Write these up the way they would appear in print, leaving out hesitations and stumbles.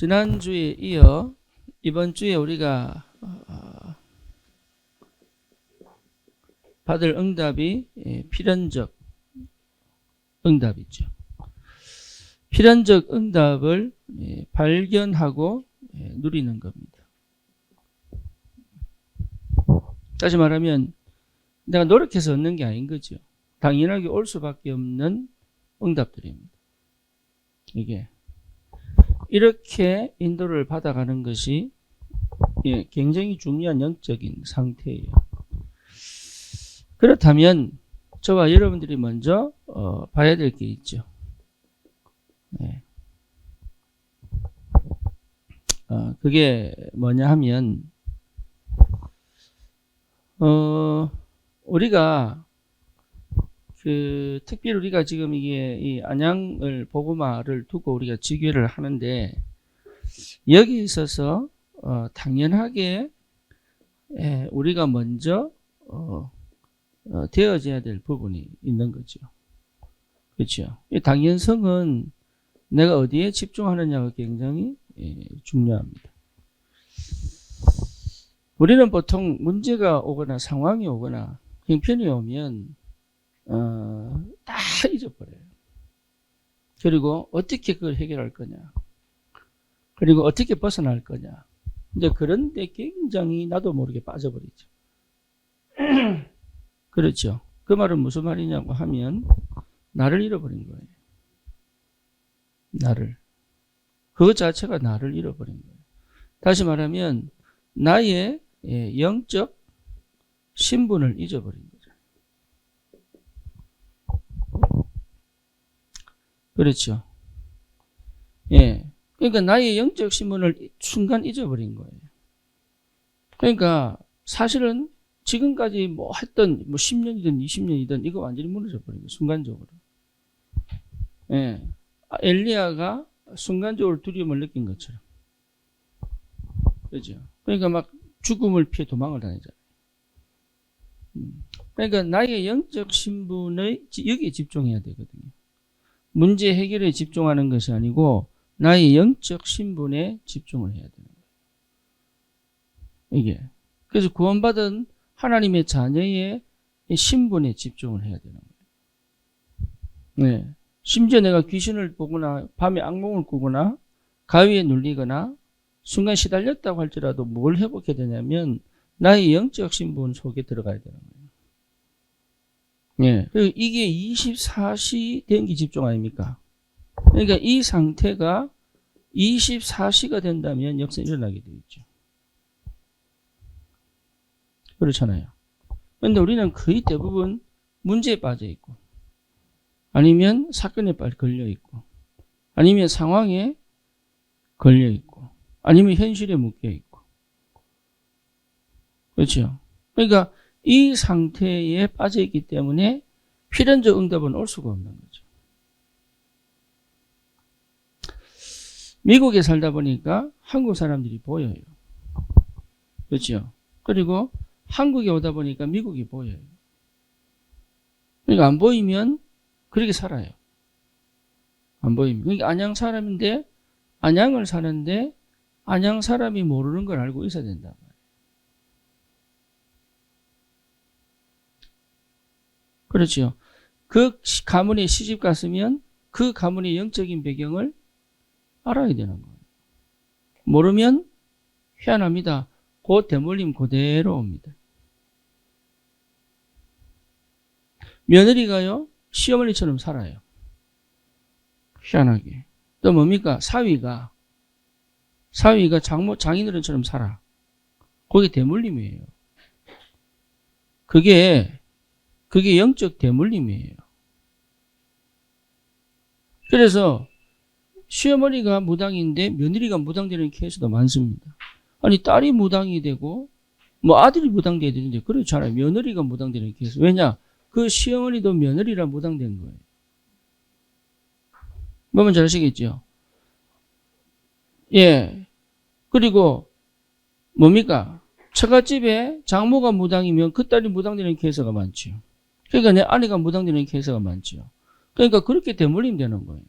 지난주에 이어 이번 주에 우리가 받을 응답이 필연적 응답이죠. 필연적 응답을 발견하고 누리는 겁니다. 다시 말하면 내가 노력해서 얻는 게 아닌 거죠. 당연하게 올 수밖에 없는 응답들입니다. 이게 이렇게 인도를 받아가는 것이 굉장히 중요한 영적인 상태예요. 그렇다면 저와 여러분들이 먼저 봐야 될 게 있죠. 그게 뭐냐 하면 우리가 특별히 우리가 지금 이게 이 안양을 복음화를 두고 우리가 지교를 하는데 여기에 있어서 당연하게 우리가 먼저 되어져야 될 부분이 있는 거죠. 그렇죠. 이 당연성은 내가 어디에 집중하느냐가 굉장히 중요합니다. 우리는 보통 문제가 오거나 상황이 오거나 형편이 오면 다 잊어버려요. 그리고 어떻게 그걸 해결할 거냐, 그리고 어떻게 벗어날 거냐. 이제 그런데 굉장히 나도 모르게 빠져버리죠. 그렇죠. 그 말은 무슨 말이냐고 하면 나를 잃어버린 거예요. 나를. 그것 자체가 나를 잃어버린 거예요. 다시 말하면 나의 영적 신분을 잊어버린 거죠. 그렇죠. 그러니까 나의 영적 신분을 순간 잊어버린 거예요. 그러니까 사실은 지금까지 뭐 했던 10년이든 20년이든 이거 완전히 무너져 버린 거예요. 순간적으로. 엘리야가 순간적으로 두려움을 느낀 것처럼. 그렇죠. 그러니까 막 죽음을 피해 도망을 다니잖아요. 그러니까 나의 영적 신분의 여기에 집중해야 되거든요. 문제 해결에 집중하는 것이 아니고 나의 영적 신분에 집중을 해야 되는 거예요. 이게. 그래서 구원받은 하나님의 자녀의 신분에 집중을 해야 되는 거예요. 심지어 내가 귀신을 보거나 밤에 악몽을 꾸거나 가위에 눌리거나 순간 시달렸다고 할지라도 뭘 회복해야 되냐면 나의 영적 신분 속에 들어가야 되는 거예요. 그리고 이게 24시 대응기 집중 아닙니까? 그러니까 이 상태가 24시가 된다면 역사 일어나게 되어 있죠. 그렇잖아요. 그런데 우리는 거의 대부분 문제에 빠져 있고, 아니면 사건에 걸려 있고, 아니면 상황에 걸려 있고, 아니면 현실에 묶여 있고. 그렇죠. 그러니까 이 상태에 빠져 있기 때문에 필연적 응답은 올 수가 없는 거죠. 미국에 살다 보니까 한국 사람들이 보여요. 그렇죠. 그리고 한국에 오다 보니까 미국이 보여요. 그러니까 안 보이면 그렇게 살아요. 안 보이면. 그러니까 안양 사람인데, 안양을 사는데 안양 사람이 모르는 걸 알고 있어야 된단 말이에요. 그렇죠. 그 가문에 시집 갔으면 그 가문의 영적인 배경을 알아야 되는 거예요. 모르면 희한합니다. 그 대물림 그대로 옵니다. 며느리가요, 시어머니처럼 살아요. 희한하게. 또 뭡니까? 사위가 장인어른처럼 살아. 그게 대물림이에요. 그게 영적 대물림이에요. 그래서 시어머니가 무당인데 며느리가 무당되는 케이스도 많습니다. 아니, 딸이 무당이 되고 뭐 아들이 무당돼야 되는데 그렇잖아요. 며느리가 무당되는 케이스. 왜냐? 그 시어머니도 며느리라 무당된 거예요. 뭐면 잘 아시겠죠? 그리고 뭡니까? 처갓집에 장모가 무당이면 그 딸이 무당되는 케이스가 많죠. 그러니까 내 아내가 무당되는 케이스가 많죠. 그러니까 그렇게 대물림 되는 거예요.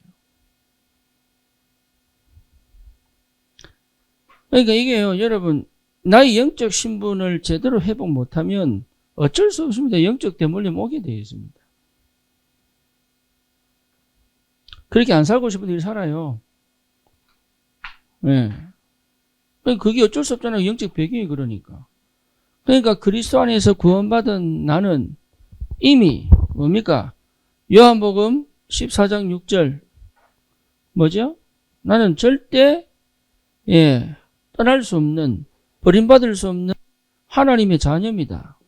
그러니까 이게요, 여러분, 나의 영적 신분을 제대로 회복 못하면 어쩔 수 없습니다. 영적 대물림 오게 되어 있습니다. 그렇게 안 살고 싶은 분들이 살아요. 네. 그게 어쩔 수 없잖아요. 영적 배경이 그러니까. 그러니까 그리스도 안에서 구원받은 나는 이미 뭡니까? 요한복음 14장 6절 뭐죠? 나는 절대 떠날 수 없는, 버림받을 수 없는 하나님의 자녀입니다.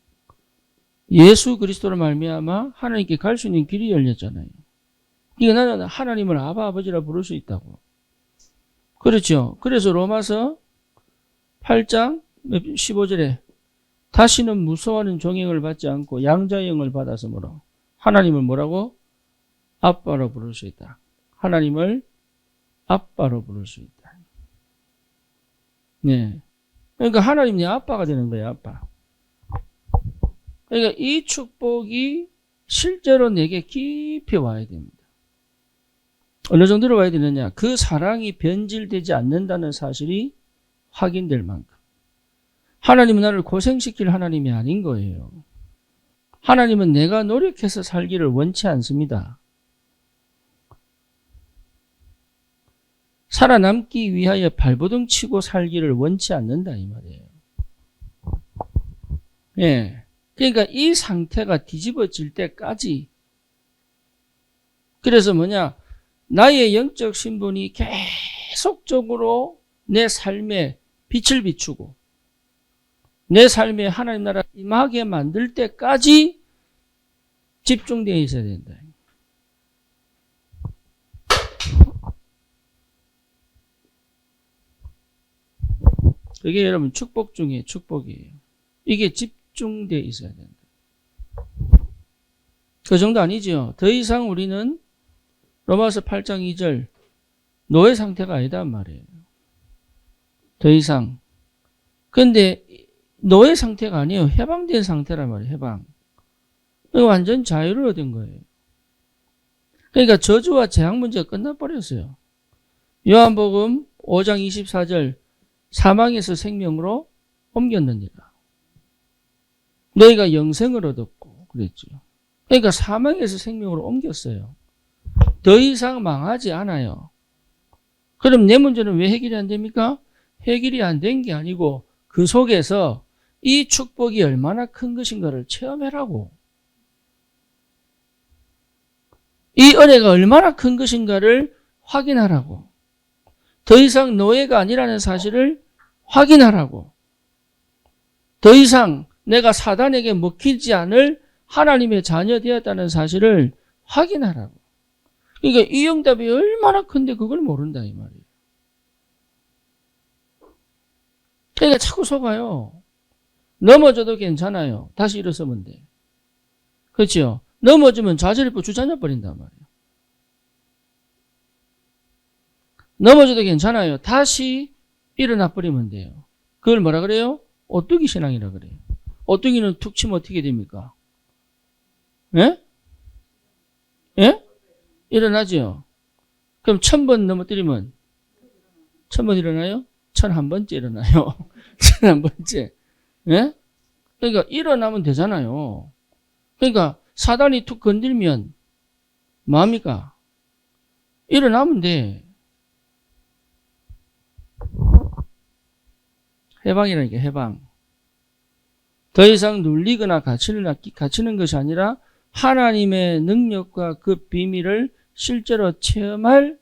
예수 그리스도로 말미암아 하나님께 갈 수 있는 길이 열렸잖아요. 그러니까 나는 하나님을 아바 아버지라 부를 수 있다고. 그렇죠. 그래서 로마서 8장 15절에 다시는 무서워하는 종행을 받지 않고 양자형을 받아서 뭐라고? 하나님을 뭐라고? 아빠로 부를 수 있다. 하나님을 아빠로 부를 수 있다. 네. 그러니까 하나님 내 아빠가 되는 거예요, 아빠. 그러니까 이 축복이 실제로 내게 깊이 와야 됩니다. 어느 정도로 와야 되느냐? 그 사랑이 변질되지 않는다는 사실이 확인될 만큼. 하나님은 나를 고생시킬 하나님이 아닌 거예요. 하나님은 내가 노력해서 살기를 원치 않습니다. 살아남기 위하여 발버둥 치고 살기를 원치 않는다 이 말이에요. 예. 그러니까 이 상태가 뒤집어질 때까지, 그래서 뭐냐? 나의 영적 신분이 계속적으로 내 삶에 빛을 비추고 내 삶에 하나님 나라 임하게 만들 때까지 집중되어 있어야 된다. 그게 여러분 축복 중에 축복이에요. 이게 집중되어 있어야 된다. 그 정도 아니죠. 더 이상 우리는 로마서 8장 2절 노예 상태가 아니단 말이에요. 더 이상. 근데 노예 상태가 아니에요. 해방된 상태란 말이에요. 해방. 완전 자유를 얻은 거예요. 그러니까 저주와 재앙 문제가 끝나버렸어요. 요한복음 5장 24절 사망에서 생명으로 옮겼느니라. 너희가 영생을 얻었고 그랬죠. 그러니까 사망에서 생명으로 옮겼어요. 더 이상 망하지 않아요. 그럼 내 문제는 왜 해결이 안 됩니까? 해결이 안 된 게 아니고 그 속에서 이 축복이 얼마나 큰 것인가를 체험해라고. 이 은혜가 얼마나 큰 것인가를 확인하라고. 더 이상 노예가 아니라는 사실을 확인하라고. 더 이상 내가 사단에게 먹히지 않을 하나님의 자녀 되었다는 사실을 확인하라고. 그러니까 이 응답이 얼마나 큰데 그걸 모른다 이 말이에요. 그러니까 자꾸 속아요. 넘어져도 괜찮아요. 다시 일어서면 돼. 그렇죠? 넘어지면 좌절해버리고 주저앉아 버린단 말이에요. 넘어져도 괜찮아요. 다시 일어나 버리면 돼요. 그걸 뭐라 그래요? 오뚜기 신앙이라 그래요. 오뚜기는 툭 치면 어떻게 됩니까? 예? 예? 일어나죠. 그럼 1000번 넘어뜨리면 1000번 일어나요? 1001번째 일어나요. 1001번째. 예? 그러니까 일어나면 되잖아요. 그러니까 사단이 툭 건들면 뭐합니까? 일어나면 돼. 해방이라니까 해방. 더 이상 눌리거나 갇히는 것이 아니라 하나님의 능력과 그 비밀을 실제로 체험할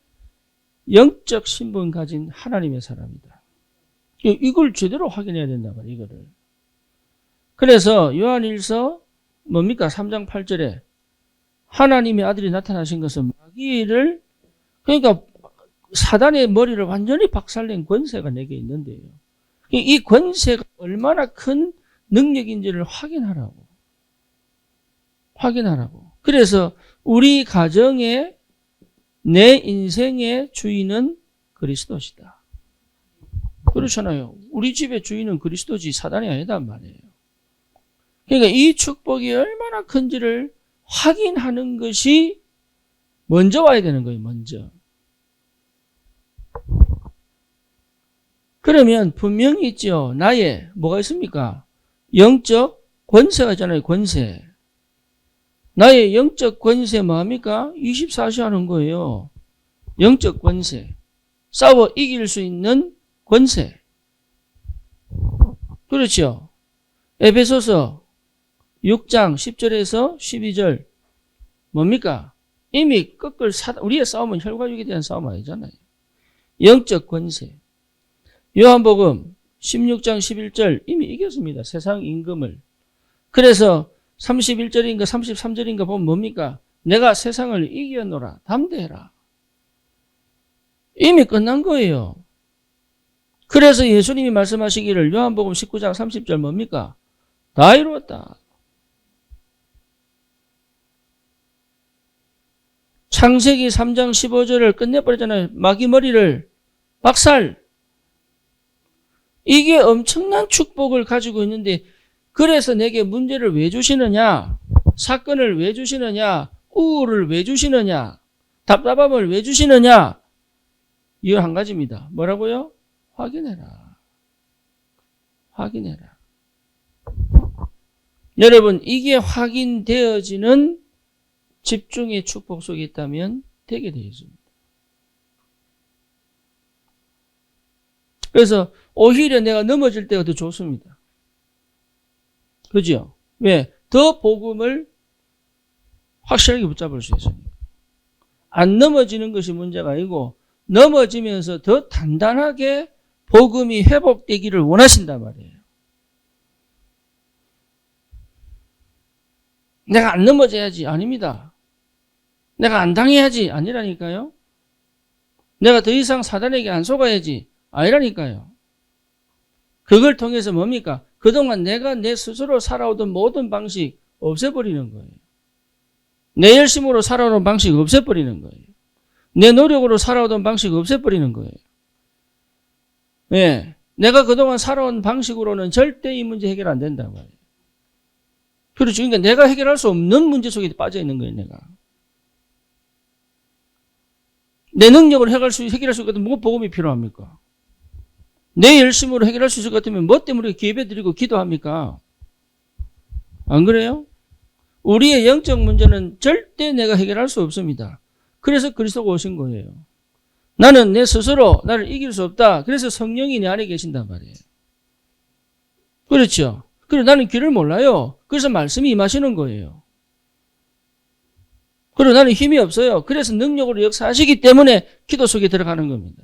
영적 신분 가진 하나님의 사람이다. 이걸 제대로 확인해야 된단 말이에요. 이거를. 그래서 요한일서 뭡니까? 3장 8절에 하나님의 아들이 나타나신 것은 마귀를, 그러니까 사단의 머리를 완전히 박살낸 권세가 내게 있는데요. 이 권세가 얼마나 큰 능력인지를 확인하라고. 그래서 우리 가정의 내 인생의 주인은 그리스도시다. 그렇잖아요. 우리 집의 주인은 그리스도지 사단이 아니단 말이에요. 그러니까 이 축복이 얼마나 큰지를 확인하는 것이 먼저 와야 되는 거예요. 먼저. 그러면 분명히 있죠. 나의 뭐가 있습니까? 영적 권세가 있잖아요. 권세. 나의 영적 권세 뭐합니까? 24시 하는 거예요. 영적 권세. 싸워 이길 수 있는 권세. 그렇죠. 에베소서 6장 10절에서 12절 뭡니까? 이미 우리의 싸움은 혈과육에 대한 싸움 아니잖아요. 영적 권세. 요한복음 16장 11절 이미 이겼습니다. 세상 임금을. 그래서 31절인가 33절인가 보면 뭡니까? 내가 세상을 이겨노라. 담대해라. 이미 끝난 거예요. 그래서 예수님이 말씀하시기를 요한복음 19장 30절 뭡니까? 다 이루었다. 창세기 3장 15절을 끝내버렸잖아요. 마귀 머리를 박살. 이게 엄청난 축복을 가지고 있는데 그래서 내게 문제를 왜 주시느냐? 사건을 왜 주시느냐? 우울을 왜 주시느냐? 답답함을 왜 주시느냐? 이거 한 가지입니다. 뭐라고요? 확인해라. 확인해라. 여러분, 이게 확인되어지는 집중의 축복 속에 있다면 되게 되어 있습니다. 그래서 오히려 내가 넘어질 때가 더 좋습니다. 그죠? 왜? 더 복음을 확실하게 붙잡을 수 있으니까. 안 넘어지는 것이 문제가 아니고 넘어지면서 더 단단하게 복음이 회복되기를 원하신단 말이에요. 내가 안 넘어져야지. 아닙니다. 내가 안 당해야지. 아니라니까요. 내가 더 이상 사단에게 안 속아야지. 아니라니까요. 그걸 통해서 뭡니까? 그동안 내가 내 스스로 살아오던 모든 방식 없애버리는 거예요. 내 열심으로 살아오는 방식 없애버리는 거예요. 내 노력으로 살아오던 방식 없애버리는 거예요. 예. 내가 그동안 살아온 방식으로는 절대 이 문제 해결 안 된다고 말이에요. 그렇죠. 그러니까 내가 해결할 수 없는 문제 속에 빠져 있는 거예요, 내가. 내 능력으로 해결할 수 있거든 뭐 복음이 필요합니까? 내 열심으로 해결할 수 있을 것 같으면 뭐 때문에 예배 드리고 기도합니까? 안 그래요? 우리의 영적 문제는 절대 내가 해결할 수 없습니다. 그래서 그리스도가 오신 거예요. 나는 내 스스로 나를 이길 수 없다. 그래서 성령이 내 안에 계신단 말이에요. 그렇죠? 그리고 나는 길을 몰라요. 그래서 말씀이 임하시는 거예요. 그리고 나는 힘이 없어요. 그래서 능력으로 역사하시기 때문에 기도 속에 들어가는 겁니다.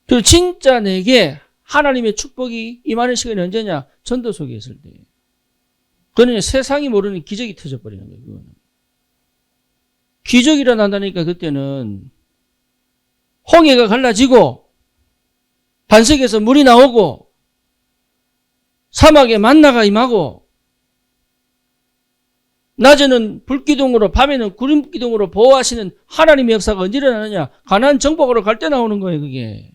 그리고 진짜 내게 하나님의 축복이 임하는 시간이 언제냐? 전도 속에 있을 때예요. 그거는 세상이 모르는 기적이 터져버리는 거예요. 그거는. 기적이 일어난다니까 그때는 홍해가 갈라지고 반석에서 물이 나오고 사막에 만나가 임하고 낮에는 불기둥으로 밤에는 구름기둥으로 보호하시는 하나님의 역사가 언제 일어나느냐? 가나안 정복으로 갈 때 나오는 거예요. 그게.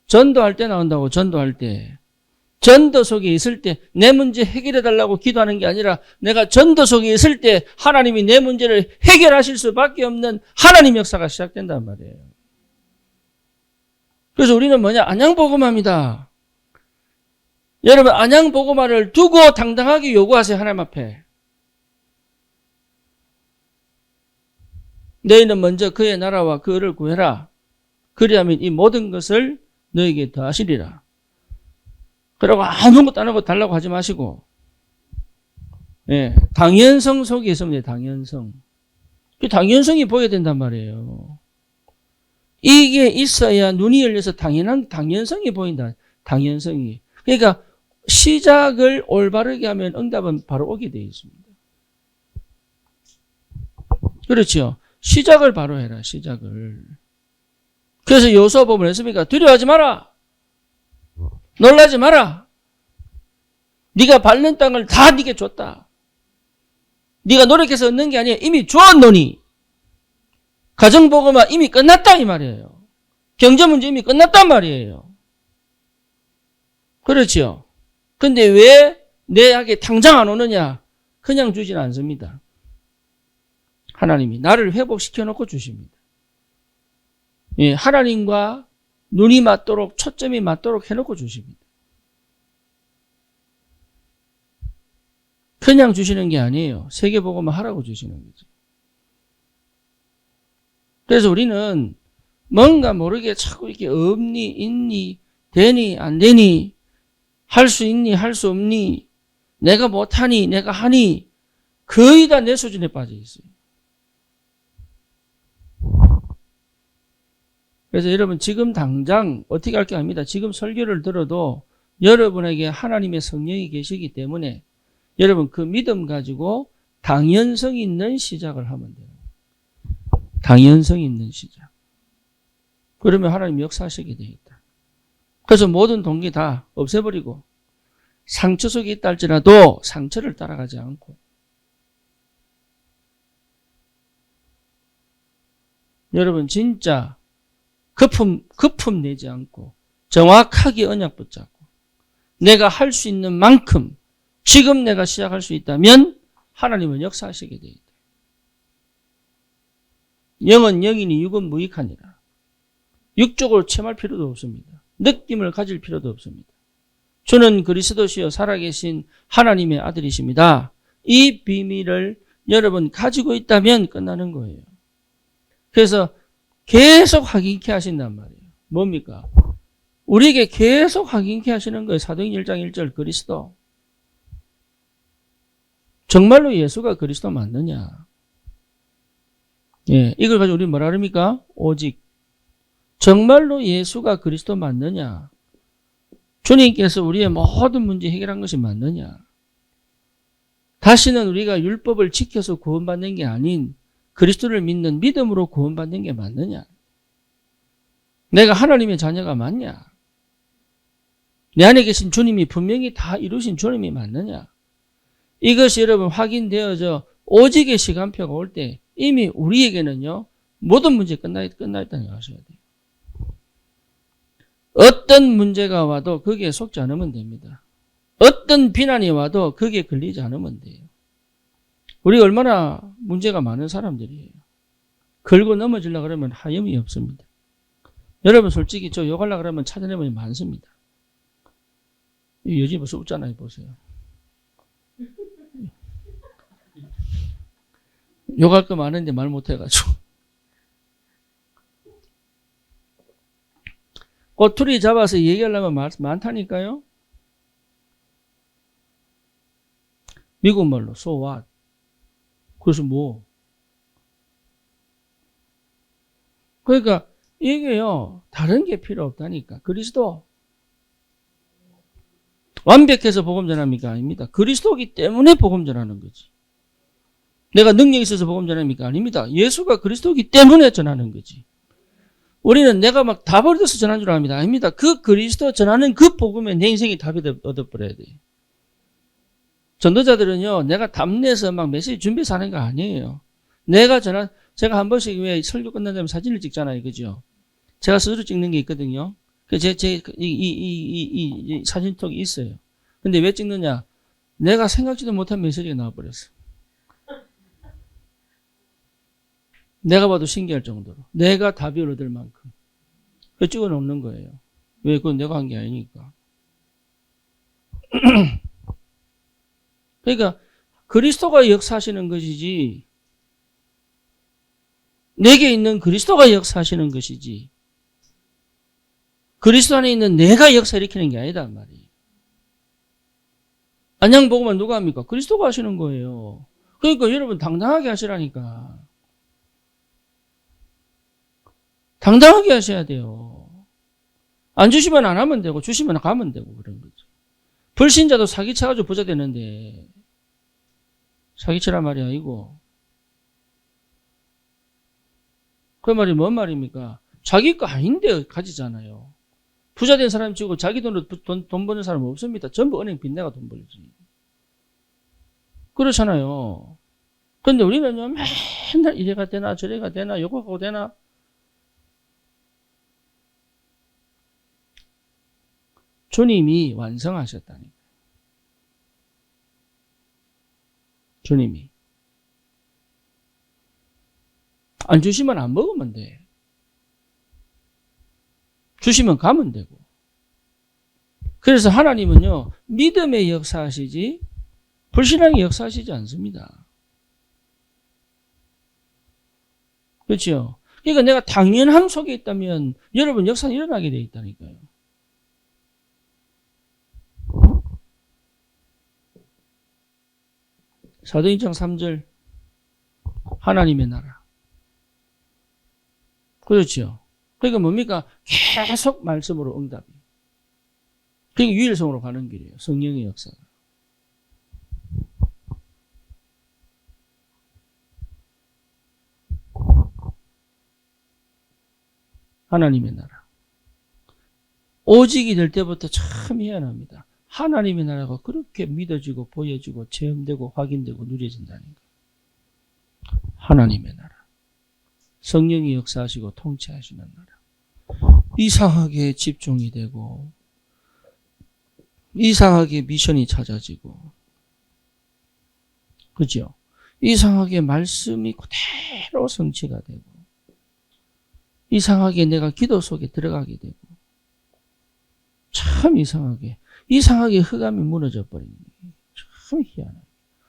전도할 때 나온다고. 전도할 때. 전도 속에 있을 때 내 문제 해결해 달라고 기도하는 게 아니라 내가 전도 속에 있을 때 하나님이 내 문제를 해결하실 수밖에 없는 하나님 역사가 시작된단 말이에요. 그래서 우리는 뭐냐? 안양복음화입니다. 여러분 안양복음화를 두고 당당하게 요구하세요. 하나님 앞에. 너희는 먼저 그의 나라와 그를 구해라. 그리하면 이 모든 것을 너에게 더하시리라. 그러고 아무것도 안 하고 달라고 하지 마시고, 예, 당연성 속에 있으면 당연성. 그 당연성이 보여야 된단 말이에요. 이게 있어야 눈이 열려서 당연한 당연성이 보인다. 당연성이. 그러니까 시작을 올바르게 하면 응답은 바로 오게 되어 있습니다. 그렇죠. 시작을 바로 해라. 시작을. 그래서 여호수아 보면 했습니까? 두려워하지 마라. 놀라지 마라. 네가 밟는 땅을 다 네게 줬다. 네가 노력해서 얻는 게 아니야. 이미 주었노니. 가정복음화 이미 끝났다 이 말이에요. 경제문제 이미 끝났단 말이에요. 그렇죠. 근데 왜 내에게 당장 안 오느냐? 그냥 주진 않습니다. 하나님이 나를 회복시켜 놓고 주십니다. 예, 하나님과 눈이 맞도록, 초점이 맞도록 해놓고 주십니다. 그냥 주시는 게 아니에요. 세계복음을 하라고 주시는 거죠. 그래서 우리는 뭔가 모르게 자꾸 이렇게 없니, 있니, 되니, 안 되니, 할 수 있니, 할 수 없니, 내가 못하니, 내가 하니, 거의 다 내 수준에 빠져 있어요. 그래서 여러분 지금 당장 어떻게 할 게 아닙니다. 지금 설교를 들어도 여러분에게 하나님의 성령이 계시기 때문에 여러분 그 믿음 가지고 당연성 있는 시작을 하면 돼요. 당연성 있는 시작. 그러면 하나님이 역사하시게 되어 있다. 그래서 모든 동기 다 없애버리고 상처 속에 있다 할지라도 상처를 따라가지 않고 여러분 진짜 거품 내지 않고 정확하게 언약 붙잡고 내가 할 수 있는 만큼 지금 내가 시작할 수 있다면 하나님은 역사하시게 되어 있다. 영은 영이니 육은 무익하니라. 육적으로 체험할 필요도 없습니다. 느낌을 가질 필요도 없습니다. 주는 그리스도시요 살아계신 하나님의 아들이십니다. 이 비밀을 여러분 가지고 있다면 끝나는 거예요. 그래서 계속 확인케 하신단 말이에요. 뭡니까? 우리에게 계속 확인케 하시는 거예요. 사도행전 1장 1절 그리스도. 정말로 예수가 그리스도 맞느냐? 예, 이걸 가지고 우리 뭐라 그럽니까? 오직. 정말로 예수가 그리스도 맞느냐? 주님께서 우리의 모든 문제 해결한 것이 맞느냐? 다시는 우리가 율법을 지켜서 구원받는 게 아닌 그리스도를 믿는 믿음으로 구원받는 게 맞느냐? 내가 하나님의 자녀가 맞냐? 내 안에 계신 주님이 분명히 다 이루신 주님이 맞느냐? 이것이 여러분 확인되어져 오직의 시간표가 올 때 이미 우리에게는요 모든 문제 끝나 있다는 걸 아셔야 돼요. 어떤 문제가 와도 거기에 속지 않으면 됩니다. 어떤 비난이 와도 거기에 걸리지 않으면 돼요. 우리가 얼마나 문제가 많은 사람들이에요. 걸고 넘어지려고 그러면 하염이 없습니다. 여러분 솔직히 저 욕하려고 그러면 찾아내면 많습니다. 요즘 벌써 웃잖아요. 보세요. 욕할 거 많은데 말 못해가지고. 꼬투리 잡아서 얘기하려면 많다니까요. 미국 말로 so what? 그래서 뭐? 그러니까 이게요 다른 게 필요 없다니까. 그리스도 완벽해서 복음 전합니까? 아닙니다. 그리스도이기 때문에 복음 전하는 거지. 내가 능력이 있어서 복음 전합니까? 아닙니다. 예수가 그리스도이기 때문에 전하는 거지. 우리는 내가 막 답 얻어서 전하는 줄 압니다. 아닙니다. 그 그리스도 전하는 그 복음에 내 인생이 답이 얻어버려야 돼요. 전도자들은요, 내가 답내서 막 메시지 준비해서 하는 거 아니에요. 제가 한 번씩 왜 설교 끝나자면 사진을 찍잖아요. 그죠? 제가 스스로 찍는 게 있거든요. 이 사진통이 있어요. 근데 왜 찍느냐? 내가 생각지도 못한 메시지가 나와버렸어. 내가 봐도 신기할 정도로. 내가 답이 얻을 만큼. 그 찍어 놓는 거예요. 왜? 그건 내가 한 게 아니니까. 그러니까 그리스도가 역사하시는 것이지 내게 있는 그리스도가 역사하시는 것이지 그리스도 안에 있는 내가 역사 일으키는 게 아니다 말이에요. 안양복음은 누가 합니까? 그리스도가 하시는 거예요. 그러니까 여러분 당당하게 하시라니까. 당당하게 하셔야 돼요. 안 주시면 안 하면 되고 주시면 가면 되고 그런 거죠. 불신자도 사기쳐가지고 부자 되는데 사기치란 말이 아니고 그 말이 뭔 말입니까? 자기 거 아닌데 가지잖아요. 부자 된 사람 치고 자기 돈으로 돈 버는 사람은 없습니다. 전부 은행 빚내가 돈 벌지. 그렇잖아요. 그런데 우리는요 맨날 이래가 되나 저래가 되나 욕하고 되나 주님이 완성하셨다니까. 주님이. 안 주시면 안 먹으면 돼. 주시면 가면 되고. 그래서 하나님은요, 믿음의 역사하시지 불신앙의 역사하시지 않습니다. 그렇죠? 그러니까 내가 당연함 속에 있다면 여러분 역사는 일어나게 돼 있다니까요. 사도행전 3절 하나님의 나라. 그렇죠? 그러니까 뭡니까? 계속 말씀으로 응답이. 그게 유일성으로 가는 길이에요. 성령의 역사가. 하나님의 나라. 오직이 될 때부터 참 희한합니다. 하나님의 나라가 그렇게 믿어지고 보여지고 체험되고 확인되고 누려진다는 거예요. 하나님의 나라. 성령이 역사하시고 통치하시는 나라. 이상하게 집중이 되고 이상하게 미션이 찾아지고 그죠? 이상하게 말씀이 그대로 성취가 되고 이상하게 내가 기도 속에 들어가게 되고 참 이상하게 흑암이 무너져 버리는 거예요. 참 희한해요.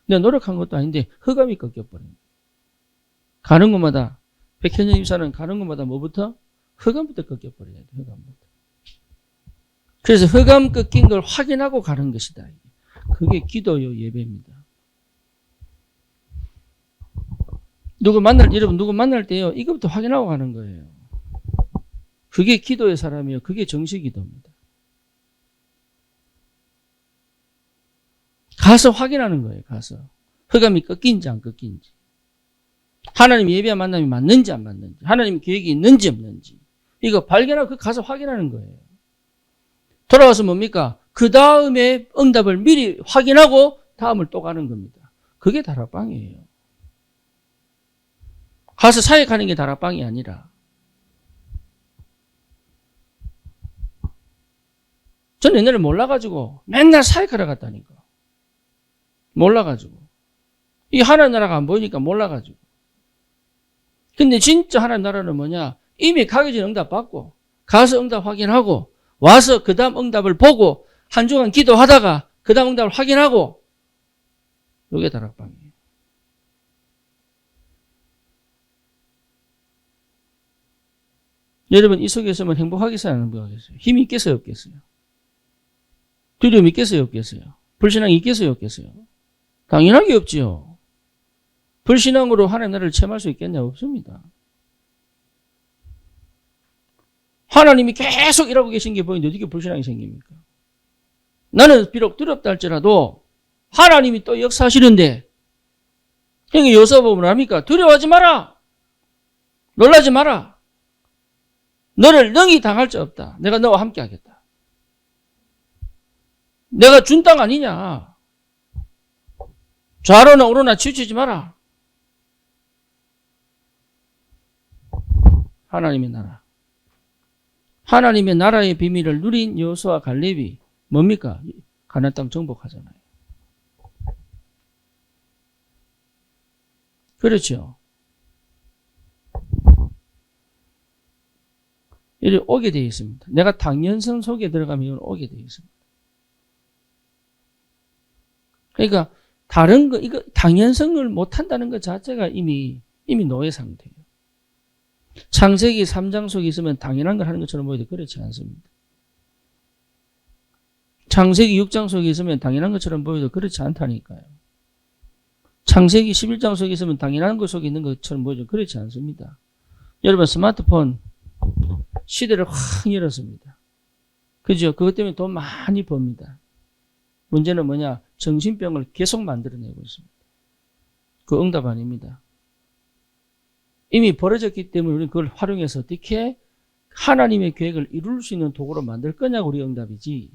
내가 노력한 것도 아닌데 흑암이 꺾여버리는 거예요. 가는 곳마다 백현정 집사는 가는 곳마다 뭐부터? 흑암부터 꺾여버려야 돼. 흑암부터. 그래서 흑암 꺾인 걸 확인하고 가는 것이다. 그게 기도요 예배입니다. 여러분 누구 만날 때요 이것부터 확인하고 가는 거예요. 그게 기도의 사람이요. 그게 정식 기도입니다. 가서 확인하는 거예요. 가서 흑암이 꺾인지 안 꺾인지, 하나님 예배와 만남이 맞는지 안 맞는지, 하나님 계획이 있는지 없는지 이거 발견하고 가서 확인하는 거예요. 돌아와서 뭡니까? 그 다음에 응답을 미리 확인하고 다음을 또 가는 겁니다. 그게 다락방이에요. 가서 사역하는 게 다락방이 아니라. 저는 옛날에 몰라가지고 맨날 사역하러 갔다니까. 몰라가지고. 이 하나님 나라가 안 보이니까 몰라가지고. 근데 진짜 하나님 나라는 뭐냐? 이미 가기 전에 응답 받고 가서 응답 확인하고 와서 그 다음 응답을 보고 한 주간 기도하다가 그 다음 응답을 확인하고 이게 다락방이에요. 여러분 이 속에 있으면 행복하겠어요? 안 행복하겠어요? 힘이 있겠어요? 없겠어요? 두려움이 있겠어요? 없겠어요? 불신앙이 있겠어요? 없겠어요? 당연하게 없지요. 불신앙으로 하나님 나라를 체험할 수 있겠냐? 없습니다. 하나님이 계속 일하고 계신 게 보이는데 어떻게 불신앙이 생깁니까? 나는 비록 두렵다 할지라도 하나님이 또 역사하시는데 형이 요서 보면 합니까? 두려워하지 마라. 놀라지 마라. 너를 능히 당할 자 없다. 내가 너와 함께 하겠다. 내가 준 땅 아니냐. 좌로나 우로나 치우치지 마라. 하나님의 나라. 하나님의 나라의 비밀을 누린 여호수아 갈렙이 뭡니까? 가나안 땅 정복하잖아요. 그렇죠. 이리 오게 되어 있습니다. 내가 당연성 속에 들어가면 이건 오게 되어 있습니다. 그러니까 다른 거 이거 당연성을 못 한다는 것 자체가 이미 노예 상태예요. 창세기 3장 속에 있으면 당연한 걸 하는 것처럼 보여도 그렇지 않습니다. 창세기 6장 속에 있으면 당연한 것처럼 보여도 그렇지 않다니까요. 창세기 11장 속에 있으면 당연한 것 속에 있는 것처럼 보여도 그렇지 않습니다. 여러분 스마트폰 시대를 확 열었습니다. 그죠? 그것 때문에 돈 많이 법니다. 문제는 뭐냐? 정신병을 계속 만들어내고 있습니다. 그 응답 아닙니다. 이미 벌어졌기 때문에 우리는 그걸 활용해서 어떻게 하나님의 계획을 이룰 수 있는 도구로 만들 거냐고 우리 응답이지.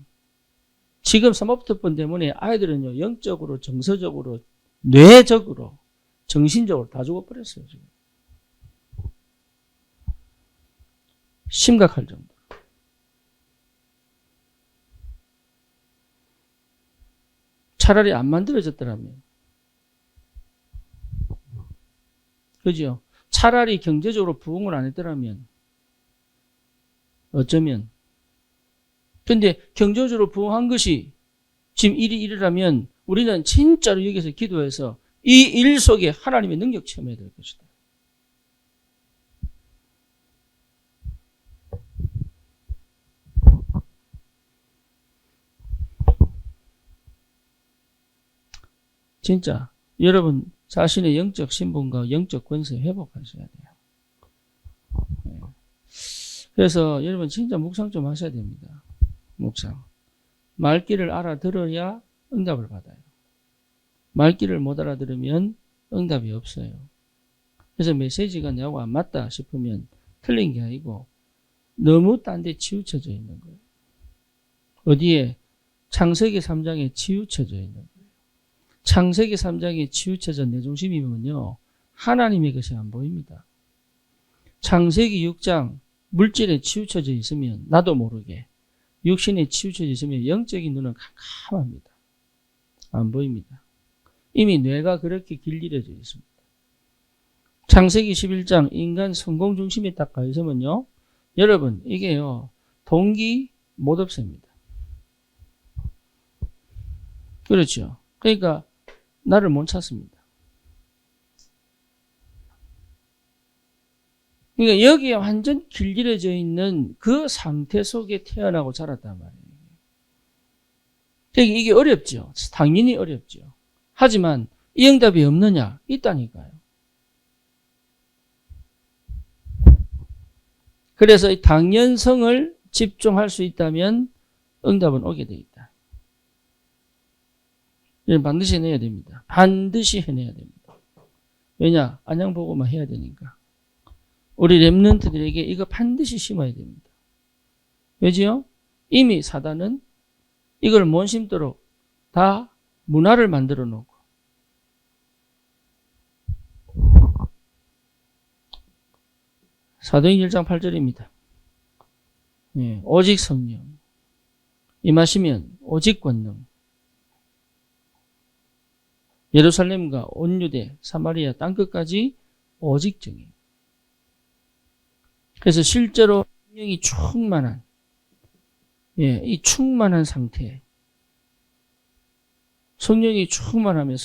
지금 스마트폰 때문에 아이들은요, 영적으로, 정서적으로, 뇌적으로, 정신적으로 다 죽어버렸어요, 지금. 심각할 정도. 차라리 안 만들어졌더라면. 그죠? 차라리 경제적으로 부흥을 안 했더라면 어쩌면 근데 경제적으로 부흥한 것이 지금 일이 일이라면 우리는 진짜로 여기서 기도해서 이 일 속에 하나님의 능력 체험해야 될 것이다. 진짜 여러분 자신의 영적 신분과 영적 권세 회복하셔야 돼요. 네. 그래서 여러분 진짜 묵상 좀 하셔야 됩니다. 묵상. 말귀를 알아들어야 응답을 받아요. 말귀를 못 알아들으면 응답이 없어요. 그래서 메시지가 내하고 안 맞다 싶으면 틀린 게 아니고 너무 딴 데 치우쳐져 있는 거예요. 어디에? 창세기 3장에 치우쳐져 있는 거예요. 창세기 3장에 치우쳐져 내 중심이면요, 하나님의 것이 안 보입니다. 창세기 6장 물질에 치우쳐져 있으면 나도 모르게 육신에 치우쳐져 있으면 영적인 눈은 캄캄합니다. 안 보입니다. 이미 뇌가 그렇게 길들여져 있습니다. 창세기 11장 인간 성공 중심에 딱 가 있으면요, 여러분 이게요 동기 못 없앱니다. 그렇죠. 그러니까 나를 못 찾습니다. 그러니까 여기에 완전 길들여져 있는 그 상태 속에 태어나고 자랐단 말이에요. 그러니까 이게 어렵죠. 당연히 어렵죠. 하지만 이 응답이 없느냐? 있다니까요. 그래서 이 당연성을 집중할 수 있다면 응답은 오게 돼 있다. 이건 반드시 해내야 됩니다. 반드시 해내야 됩니다. 왜냐? 안양보고만 해야 되니까. 우리 렘넌트들에게 이거 반드시 심어야 됩니다. 왜지요? 이미 사단은 이걸 못 심도록 다 문화를 만들어 놓고 사도행전 1장 8절입니다. 예, 오직 성령 임하시면 오직 권능 예루살렘과 온 유대 사마리아 땅끝까지 오직 정의. 그래서 실제로 성령이 충만한 이 충만한 상태. 성령이 충만하면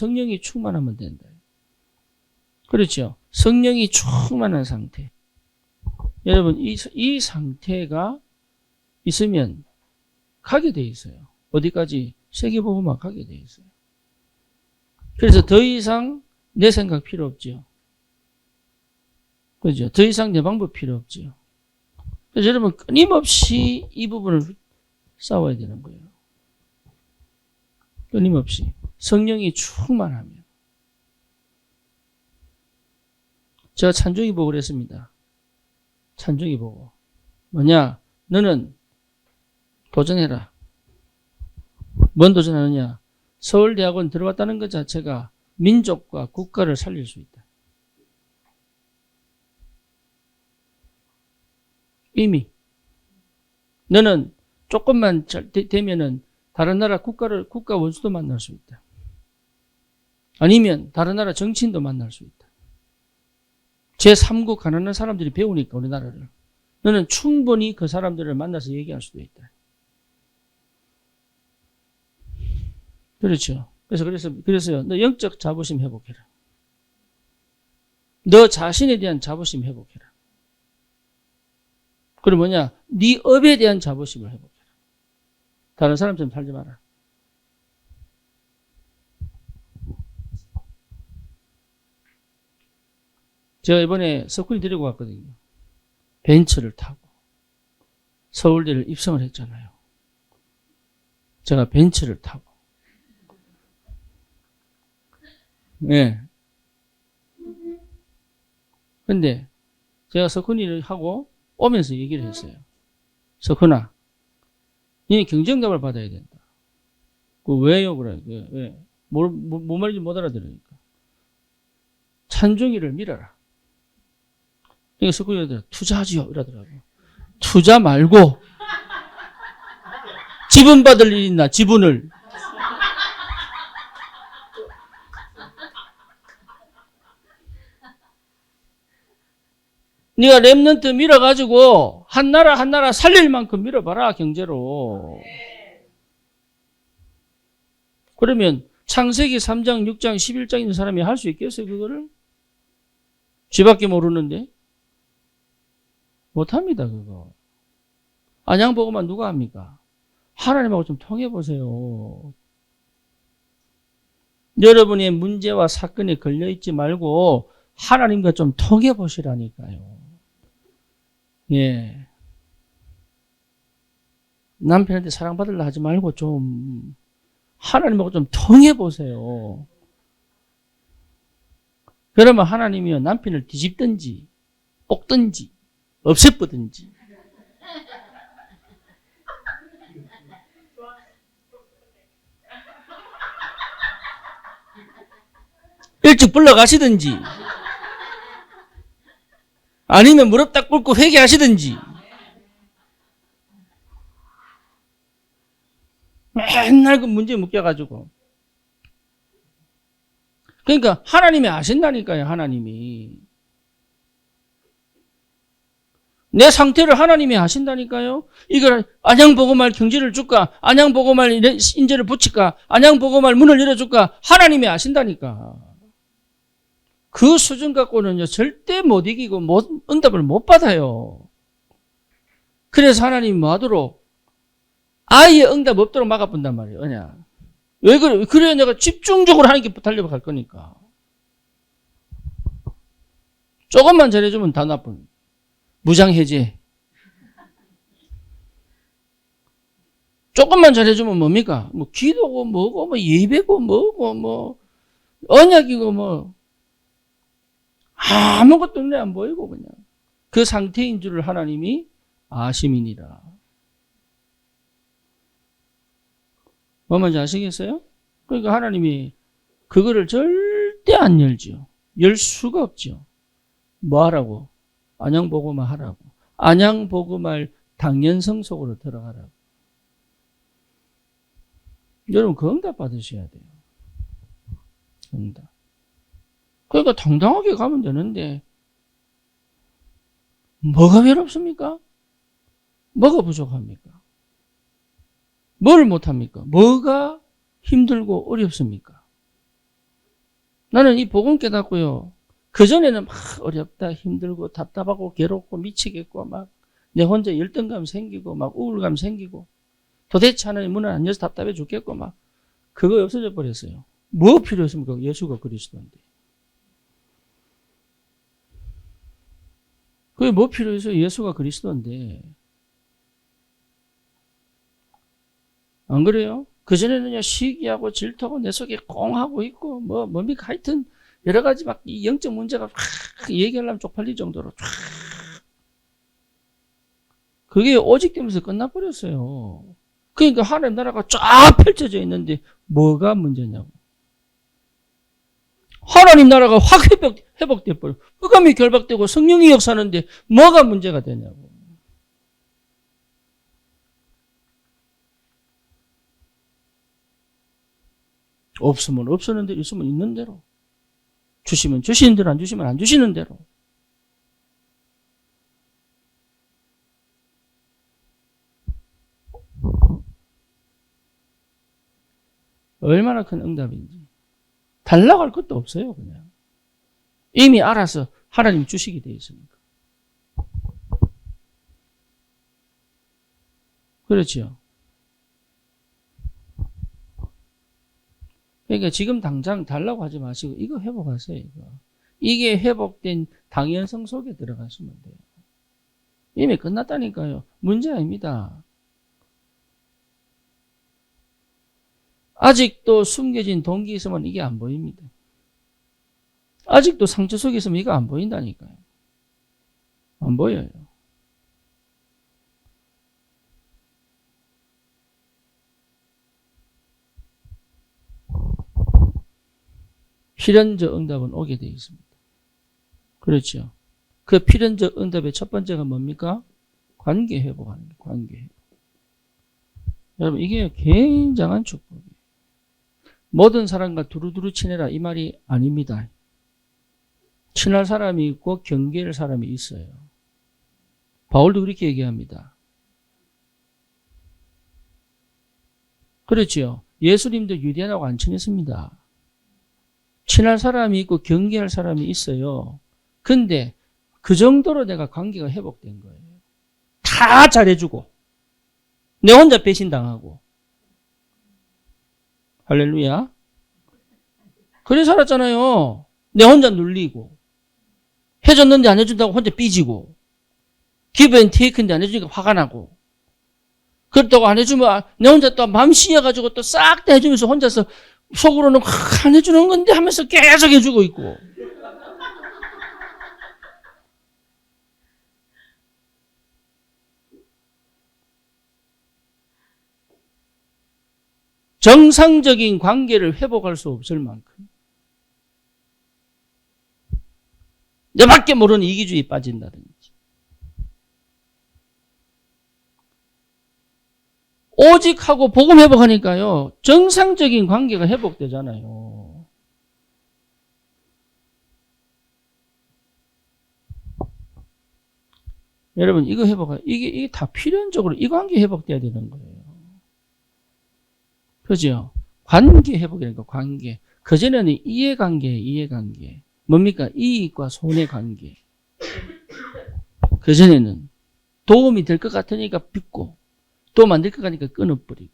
된다. 그렇죠. 성령이 충만한 상태. 여러분 이 상태가 있으면 가게 돼 있어요. 어디까지? 세계복음화 가게 돼 있어요. 그래서 더 이상 내 생각 필요 없죠. 그죠? 더 이상 내 방법 필요 없죠. 그래서 여러분 끊임없이 이 부분을 싸워야 되는 거예요. 끊임없이. 성령이 충만하면. 제가 찬종이 보고 그랬습니다. 찬종이 보고. 뭐냐? 너는 도전해라. 뭔 도전하느냐? 서울대학원 들어갔다는 것 자체가 민족과 국가를 살릴 수 있다. 이미. 너는 조금만 되면은 다른 나라 국가 원수도 만날 수 있다. 아니면 다른 나라 정치인도 만날 수 있다. 제3국 가난한 사람들이 배우니까 우리나라를. 너는 충분히 그 사람들을 만나서 얘기할 수도 있다. 그렇죠. 그래서요. 너 영적 자부심 회복해라. 너 자신에 대한 자부심 회복해라. 그리고 뭐냐? 네 업에 대한 자부심을 회복해라. 다른 사람처럼 살지 마라. 제가 이번에 석훈이 데리고 갔거든요. 벤츠를 타고 서울대를 입성을 했잖아요. 제가 벤츠를 타고. 네. 근데 제가 석훈이를 하고 오면서 얘기를 했어요. 석훈아, 너는 경쟁답을 받아야 된다. 왜요? 그래. 왜? 뭐 말인지 못 알아들으니까. 찬종이를 밀어라. 그러니까 석훈이가 투자하지요. 이러더라고요. 투자 말고 지분 받을 일 있나? 지분을. 네가 렘넌트 밀어가지고 한 나라 살릴 만큼 밀어봐라, 경제로. 그러면 창세기 3장, 6장, 11장 있는 사람이 할 수 있겠어요, 그거를? 쥐밖에 모르는데? 못합니다, 그거. 안양보고만 누가 합니까? 하나님하고 좀 통해보세요. 여러분의 문제와 사건에 걸려있지 말고 하나님과 좀 통해보시라니까요. 예. 남편한테 사랑받으려 하지 말고 좀 하나님하고 좀 통해보세요. 그러면 하나님이요, 남편을 뒤집든지 볶든지 없애버든지 일찍 불러가시든지 아니면 무릎 딱 꿇고 회개하시든지 맨날 그 문제에 묶여가지고. 그러니까 하나님이 아신다니까요. 하나님이. 내 상태를 하나님이 아신다니까요. 이걸 안양보고말 경제를 줄까? 안양보고말 인재를 붙일까? 안양보고말 문을 열어줄까? 하나님이 아신다니까. 그 수준 갖고는요, 절대 못 이기고 응답을 못 받아요. 그래서 하나님이 뭐 하도록? 아예 응답 없도록 막아본단 말이에요. 그냥. 왜 그래? 그래야 내가 집중적으로 하나님께 달려갈 거니까. 조금만 잘해주면 다 나쁜. 무장해제. 조금만 잘해주면 뭡니까? 뭐 기도고 뭐고 뭐 예배고 뭐고 뭐 언약이고 뭐 아무것도 눈에 안 보이고 그냥 그 상태인 줄을 하나님이 아심이니라. 뭐 뭔지 아시겠어요? 그러니까 하나님이 그거를 절대 안 열죠. 열 수가 없죠. 뭐 하라고? 안양보고만 하라고. 안양보고말 당연성 속으로 들어가라고. 여러분 그 응답 받으셔야 돼요. 응답. 그러니까 당당하게 가면 되는데 뭐가 외롭습니까? 뭐가 부족합니까? 뭘 못합니까? 뭐가 힘들고 어렵습니까? 나는 이 복음 깨닫고요. 그전에는 막 어렵다, 힘들고, 답답하고, 괴롭고, 미치겠고, 막 내 혼자 열등감 생기고, 막 우울감 생기고, 도대체 하나님 문을 안 열어서 답답해 죽겠고, 막 그거 없어져 버렸어요. 뭐 필요했습니까? 예수가 그리스도인데. 그게 뭐 필요해서 예수가 그리스도인데. 안 그래요? 그전에는요, 시기하고 질투하고 내 속에 꽁하고 있고, 뭡니까? 하여튼, 여러 가지 막 이 영적 문제가 확 얘기하려면 쪽팔릴 정도로 쫙. 그게 오직되면서 끝나버렸어요. 그러니까 하나님 나라가 쫙 펼쳐져 있는데 뭐가 문제냐고. 하나님 나라가 확 회복돼 버려. 흑암이 결박되고 성령이 역사하는데 뭐가 문제가 되냐고. 없으면 없었는 대로, 있으면 있는 대로. 주시면 주시는 대로, 안 주시면 안 주시는 대로. 얼마나 큰 응답인지. 달라고 할 것도 없어요, 그냥. 이미 알아서 하나님 주시게 돼 있으니까. 그렇죠. 그러니까 지금 당장 달라고 하지 마시고 이거 회복하세요. 이게 회복된 당연성 속에 들어가시면 돼요. 이미 끝났다니까요. 문제 아닙니다. 아직도 숨겨진 동기 있으면 이게 안 보입니다. 아직도 상처 속에 있으면 이거 안 보인다니까요. 안 보여요. 필연적 응답은 오게 되어 있습니다. 그렇죠. 그 필연적 응답의 첫 번째가 뭡니까? 관계 회복하는 거예요. 관계 회복. 여러분 이게 굉장한 축복이에요. 모든 사람과 두루두루 친해라 이 말이 아닙니다. 친할 사람이 있고 경계할 사람이 있어요. 바울도 그렇게 얘기합니다. 그렇지요. 예수님도 유대인하고 안 친했습니다. 친할 사람이 있고 경계할 사람이 있어요. 근데 그 정도로 내가 관계가 회복된 거예요. 다 잘해주고 내 혼자 배신당하고. 할렐루야. 그래 살았잖아요. 내 혼자 눌리고 해줬는데 안 해준다고 혼자 삐지고 기브앤테이크인데 안 해주니까 화가 나고 그렇다고 안 해주면 내 혼자 또 맘 씌여가지고 또 싹 다 해주면서 혼자서 속으로는 안 해주는 건데 하면서 계속 해주고 있고. 정상적인 관계를 회복할 수 없을 만큼 내밖에 모르는 이기주의에 빠진다든지 오직 하고 복음 회복하니까요 정상적인 관계가 회복되잖아요. 여러분 이거 회복하 이게 다 필연적으로 이 관계 회복돼야 되는 거예요. 그죠? 관계 회복이니까 관계. 그전에는 이해관계. 뭡니까? 이익과 손해 관계. 그전에는 도움이 될 것 같으니까 빚고 도움 안 될 것 같으니까 끊어버리고.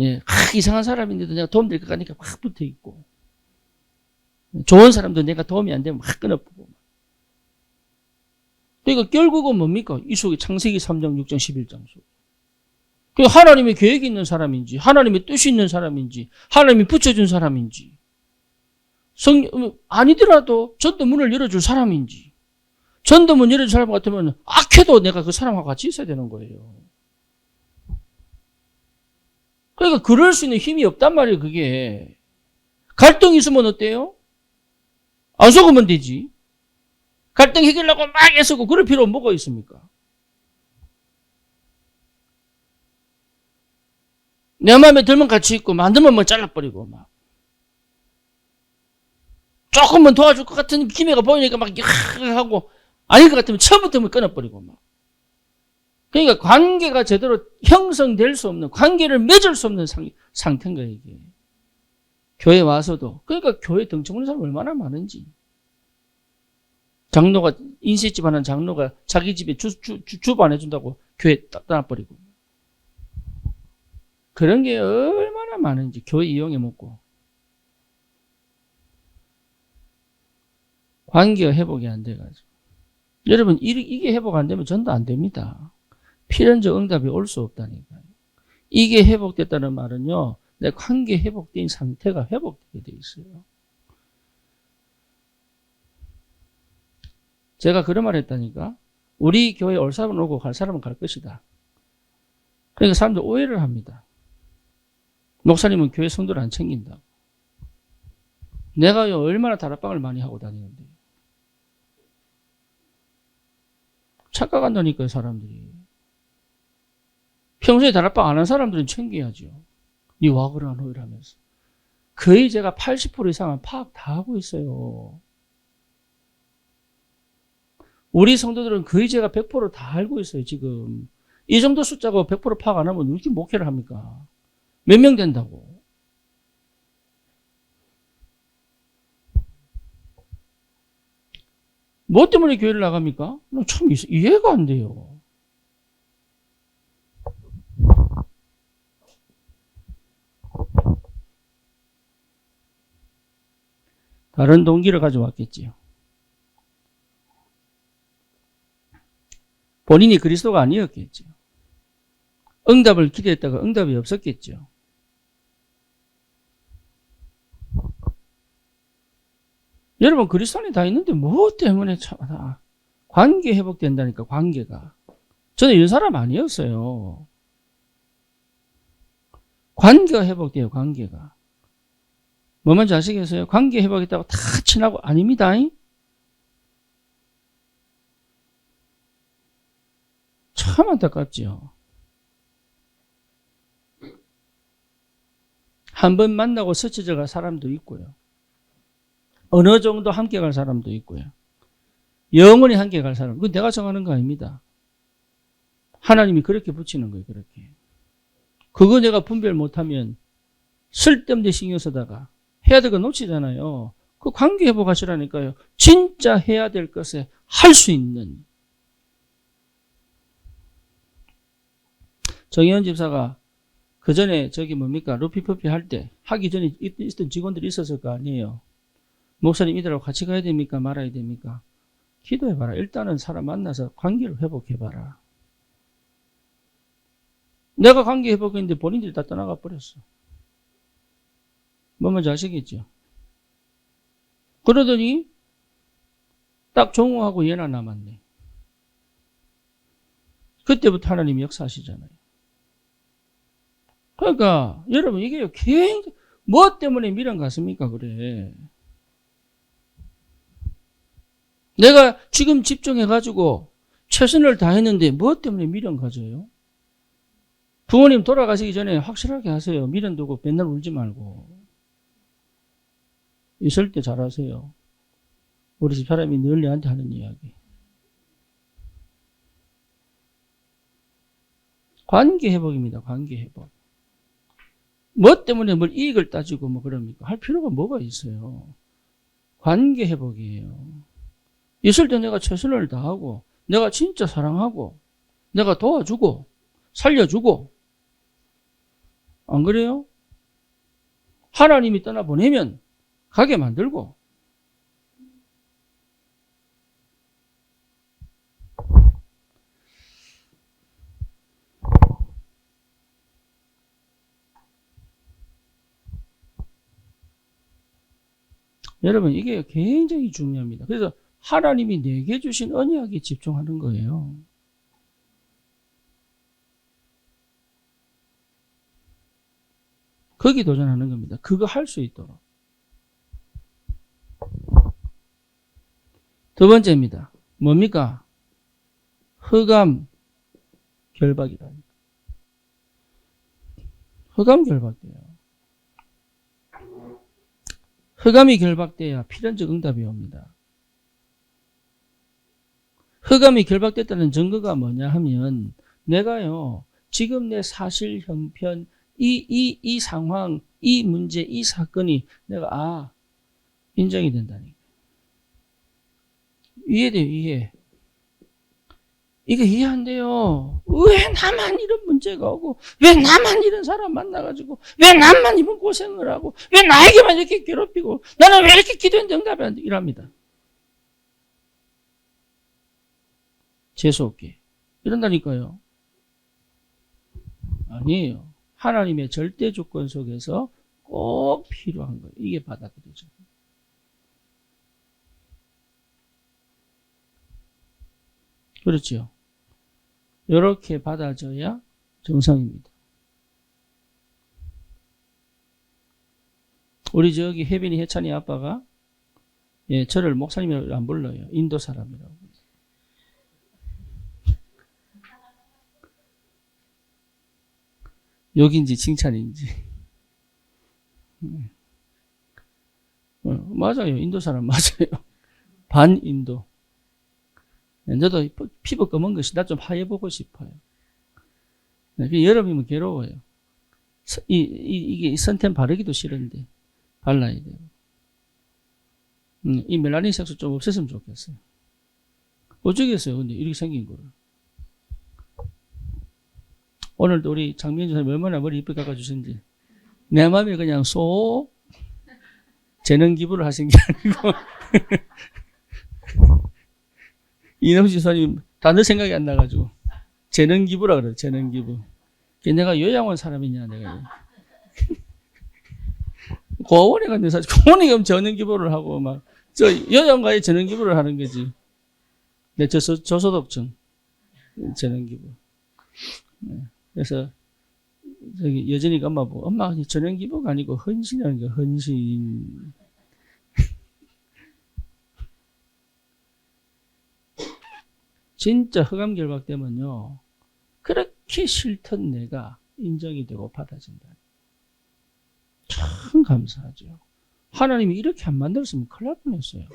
예, 이상한 사람인데도 내가 도움 될 것 같으니까 확 붙어 있고. 좋은 사람도 내가 도움이 안 되면 확 끊어버리고. 그러니까 결국은 뭡니까? 이 속에 창세기 3장, 6장, 11장 속. 하나님의 계획이 있는 사람인지, 하나님의 뜻이 있는 사람인지, 하나님이 붙여준 사람인지, 아니더라도 전도문을 열어줄 사람인지, 전도문 열어줄 사람 같으면 악해도 내가 그 사람하고 같이 있어야 되는 거예요. 그러니까 그럴 수 있는 힘이 없단 말이에요, 그게. 갈등이 있으면 어때요? 안 속으면 되지. 갈등 해결하고 막 애쓰고 그럴 필요 뭐가 있습니까? 내 마음에 들면 같이 있고 안 들면 뭐 잘라버리고 막 조금만 도와줄 것 같은 기회가 보이니까 막 하고 아닐 것 같으면 처음부터 끊어버리고 막. 그러니까 관계가 제대로 형성될 수 없는 관계를 맺을 수 없는 상태인 거예요 이게. 교회 와서도 그러니까 교회 등쳐보는 사람 얼마나 많은지. 장로가 인쇄집 하는 장로가 자기 집에 주부 안 해준다고 교회 딱 떠나버리고. 그런 게 얼마나 많은지 교회 이용해 먹고. 관계가 회복이 안 돼가지고. 여러분 이게 회복 안 되면 전도 안 됩니다. 필연적 응답이 올 수 없다니까요. 이게 회복됐다는 말은요. 내 관계 회복된 상태가 회복되게 돼 있어요. 제가 그런 말 했다니까. 우리 교회에 올 사람은 오고 갈 사람은 갈 것이다. 그러니까 사람들 오해를 합니다. 목사님은 교회 성도를 안 챙긴다고. 내가요 얼마나 다락방을 많이 하고 다니는데. 착각한다니까요 사람들이. 평소에 다락방 안 한 사람들은 챙겨야죠. 니 와 그래 안 오이라 하면서. 거의 제가 80% 이상은 파악 다 하고 있어요. 우리 성도들은 거의 제가 100% 다 알고 있어요 지금. 이 정도 숫자고 100% 파악 안 하면 어떻게 목회를 합니까? 몇 명 된다고. 뭐 때문에 교회를 나갑니까? 참 이해가 안 돼요. 다른 동기를 가져왔겠지요. 본인이 그리스도가 아니었겠죠. 응답을 기대했다가 응답이 없었겠죠. 여러분 그리스도 안에 다 있는데 뭐 때문에 참 관계 회복된다니까 관계가. 저는 이런 사람 아니었어요. 관계가 회복돼요 관계가. 뭐만 아시겠어요? 관계 회복했다고 다 친하고 아닙니다. 참 안타깝죠. 한 번 만나고 스쳐져 갈 사람도 있고요. 어느 정도 함께 갈 사람도 있고요. 영원히 함께 갈 사람. 그건 내가 정하는 거 아닙니다. 하나님이 그렇게 붙이는 거예요. 그렇게. 그거 내가 분별 못하면 쓸데없는 신경 쓰다가 해야 될 거 놓치잖아요. 그 관계 회복하시라니까요. 진짜 해야 될 것에 할 수 있는. 정혜원 집사가 그 전에 루피퍼피 할 때 하기 전에 있던 직원들이 있었을 거 아니에요. 목사님 이들하고 같이 가야 됩니까? 말아야 됩니까? 기도해봐라. 일단은 사람 만나서 관계를 회복해봐라. 내가 관계 회복했는데 본인들이 다 떠나가 버렸어. 뭔 말인지 아시겠죠? 그러더니 딱 종우하고 얘나 남았네. 그때부터 하나님이 역사하시잖아요. 그러니까 여러분 이게 굉장히 뭐 때문에 미련 갔습니까? 그래. 내가 지금 집중해가지고 최선을 다했는데 뭐 때문에 미련 가져요? 부모님 돌아가시기 전에 확실하게 하세요. 미련 두고 맨날 울지 말고. 있을 때 잘하세요. 우리 집 사람이 늘 내한테 하는 이야기. 관계 회복입니다. 관계 회복. 뭐 때문에 뭘 이익을 따지고 뭐 그럽니까? 할 필요가 뭐가 있어요. 관계 회복이에요. 있을 때 내가 최선을 다하고 내가 진짜 사랑하고 내가 도와주고 살려주고 안 그래요? 하나님이 떠나보내면 가게 만들고 여러분 이게 굉장히 중요합니다. 그래서 하나님이 내게 주신 언약에 집중하는 거예요. 거기 도전하는 겁니다. 그거 할 수 있도록. 두 번째입니다. 뭡니까? 흑암 결박이다. 흑암 결박돼요. 흑암이 결박돼야 필연적 응답이 옵니다. 흑암이 결박됐다는 증거가 뭐냐 하면 내가요 지금 내 사실 형편 이 상황 이 문제 이 사건이 내가 인정이 된다니까. 이해돼요. 이해. 이게 이해 안 돼요. 왜 나만 이런 문제가 오고 왜 나만 이런 사람 만나가지고 왜 나만 이런 고생을 하고 왜 나에게만 이렇게 괴롭히고 나는 왜 이렇게 기도했는데 응답이 안 돼. 이랍니다. 재수없게. 이런다니까요. 아니에요. 하나님의 절대 조건 속에서 꼭 필요한 거예요. 이게 받아들여져요. 그렇죠. 이렇게 받아줘야 정상입니다. 우리 저기 혜빈이 혜찬이 아빠가 저를 목사님이라고 안 불러요. 인도 사람이라고. 욕인지 칭찬인지. 맞아요. 인도 사람 맞아요. 반인도. 저도 피부 검은 것이 나 좀 하얘보고 싶어요. 여름이면 괴로워요. 이게 선텐 바르기도 싫은데 발라야 돼요. 이 멜라닌 색소 좀 없앴으면 좋겠어요. 어쩌겠어요. 근데 이렇게 생긴 거를. 오늘도 우리 장미연 주사님 얼마나 머리 이쁘게 깎아주신지. 내 마음에 그냥 쏙 재능 기부를 하신 게 아니고 이놈 지사님 단어 생각이 안 나가지고 재능 기부라 그래요. 재능 기부. 내가 요양원 사람이냐 내가. 고원에 갔는데 사실 고원에 가면 재능 기부를 하고 막 저 요양가에 재능 기부를 하는 거지. 내 저소득층 재능 기부. 그래서 저기 여전히가 엄마 보고 엄마 재능 기부가 아니고 헌신이라는 거 헌신. 진짜 흑암 결박되면요 그렇게 싫던 내가 인정이 되고 받아진다. 참 감사하죠. 하나님이 이렇게 안 만들었으면 큰일 날 뻔했어요.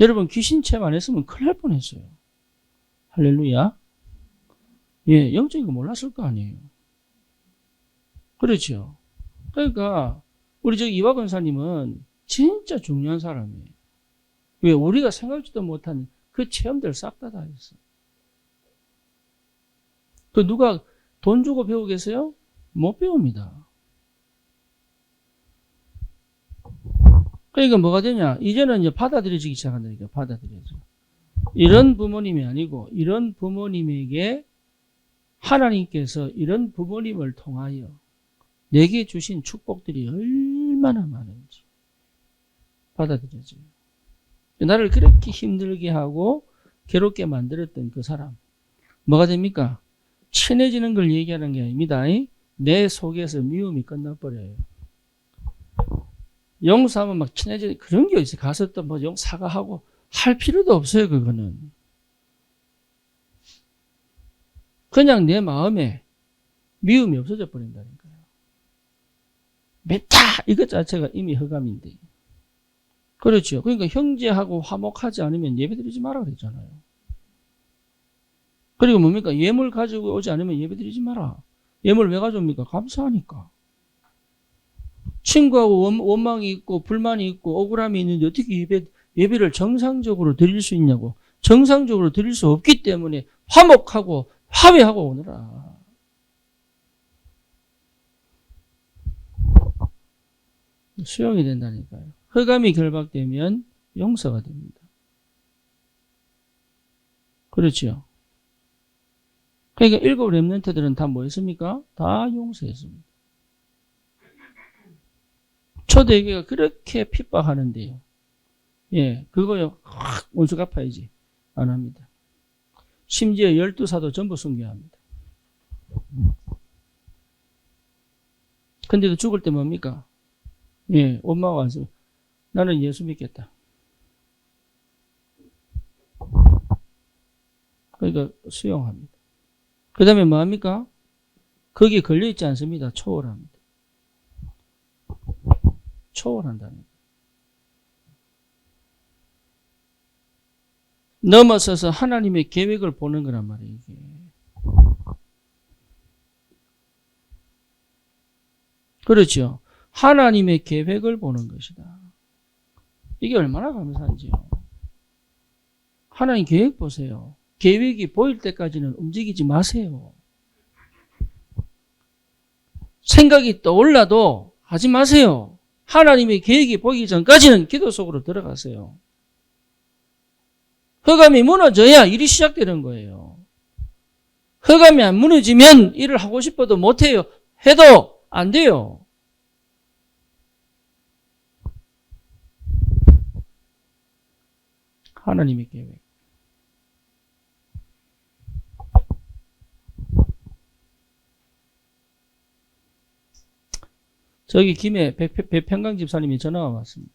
여러분 귀신 체험 안 했으면 큰일 날 뻔했어요. 할렐루야. 예, 영적인 거 몰랐을 거 아니에요. 그렇죠. 그러니까 우리 저 이화 권사님은 진짜 중요한 사람이에요. 왜? 우리가 생각지도 못한 그 체험들 싹 다 했어. 그 누가 돈 주고 배우겠어요? 못 배웁니다. 그러니까 뭐가 되냐? 이제는 이제 받아들여지기 시작한다니까, 받아들여져. 이런 부모님이 아니고, 이런 부모님에게 하나님께서 이런 부모님을 통하여 내게 주신 축복들이 얼마나 많은지 받아들여져요. 나를 그렇게 힘들게 하고 괴롭게 만들었던 그 사람, 뭐가 됩니까? 친해지는 걸 얘기하는 게 아닙니다. 내 속에서 미움이 끝나버려요. 용서하면 막 친해지는 그런 게 있어요. 가서 또 뭐 사과하고 할 필요도 없어요. 그거는 그냥 내 마음에 미움이 없어져 버린다니까요. 메타 이것 자체가 이미 흑암인데. 그렇죠. 그러니까 형제하고 화목하지 않으면 예배드리지 마라 그랬잖아요. 그리고 뭡니까? 예물 가지고 오지 않으면 예배드리지 마라. 예물 왜 가져옵니까? 감사하니까. 친구하고 원망이 있고 불만이 있고 억울함이 있는데 어떻게 예배를 정상적으로 드릴 수 있냐고. 정상적으로 드릴 수 없기 때문에 화목하고 화해하고 오느라. 수용이 된다니까요. 흑암이 결박되면 용서가 됩니다. 그렇죠. 그러니까 7 렘넌트들은 다 뭐 했습니까? 다 용서했습니다. 초대교회가 그렇게 핍박하는데요. 예, 그거요. 원수 갚아야지. 안 합니다. 심지어 12사도 전부 순교합니다. 근데도 죽을 때 뭡니까? 예, 엄마가 와서 나는 예수 믿겠다. 그러니까 수용합니다. 그 다음에 뭐 합니까? 거기에 걸려있지 않습니다. 초월합니다. 초월한다는 거예요. 넘어서서 하나님의 계획을 보는 거란 말이에요. 이게. 그렇죠. 하나님의 계획을 보는 것이다. 이게 얼마나 감사한지요. 하나님 계획 보세요. 계획이 보일 때까지는 움직이지 마세요. 생각이 떠올라도 하지 마세요. 하나님의 계획이 보이기 전까지는 기도 속으로 들어가세요. 흑암이 무너져야 일이 시작되는 거예요. 흑암이 안 무너지면 일을 하고 싶어도 못해요. 해도 안 돼요. 하나님의 계획. 저기 김해 배평강 집사님이 전화가 왔습니다.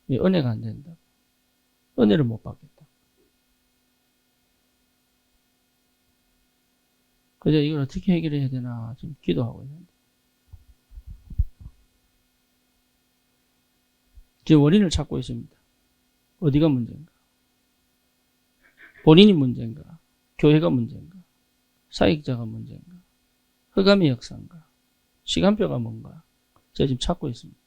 은혜가 안 된다. 은혜를 못 받겠다. 그래서 이걸 어떻게 해결해야 되나 지금 기도하고 있는데. 지금 원인을 찾고 있습니다. 어디가 문제인가? 본인이 문제인가? 교회가 문제인가? 사역자가 문제인가? 흑암의 역사인가? 시간표가 뭔가? 제가 지금 찾고 있습니다.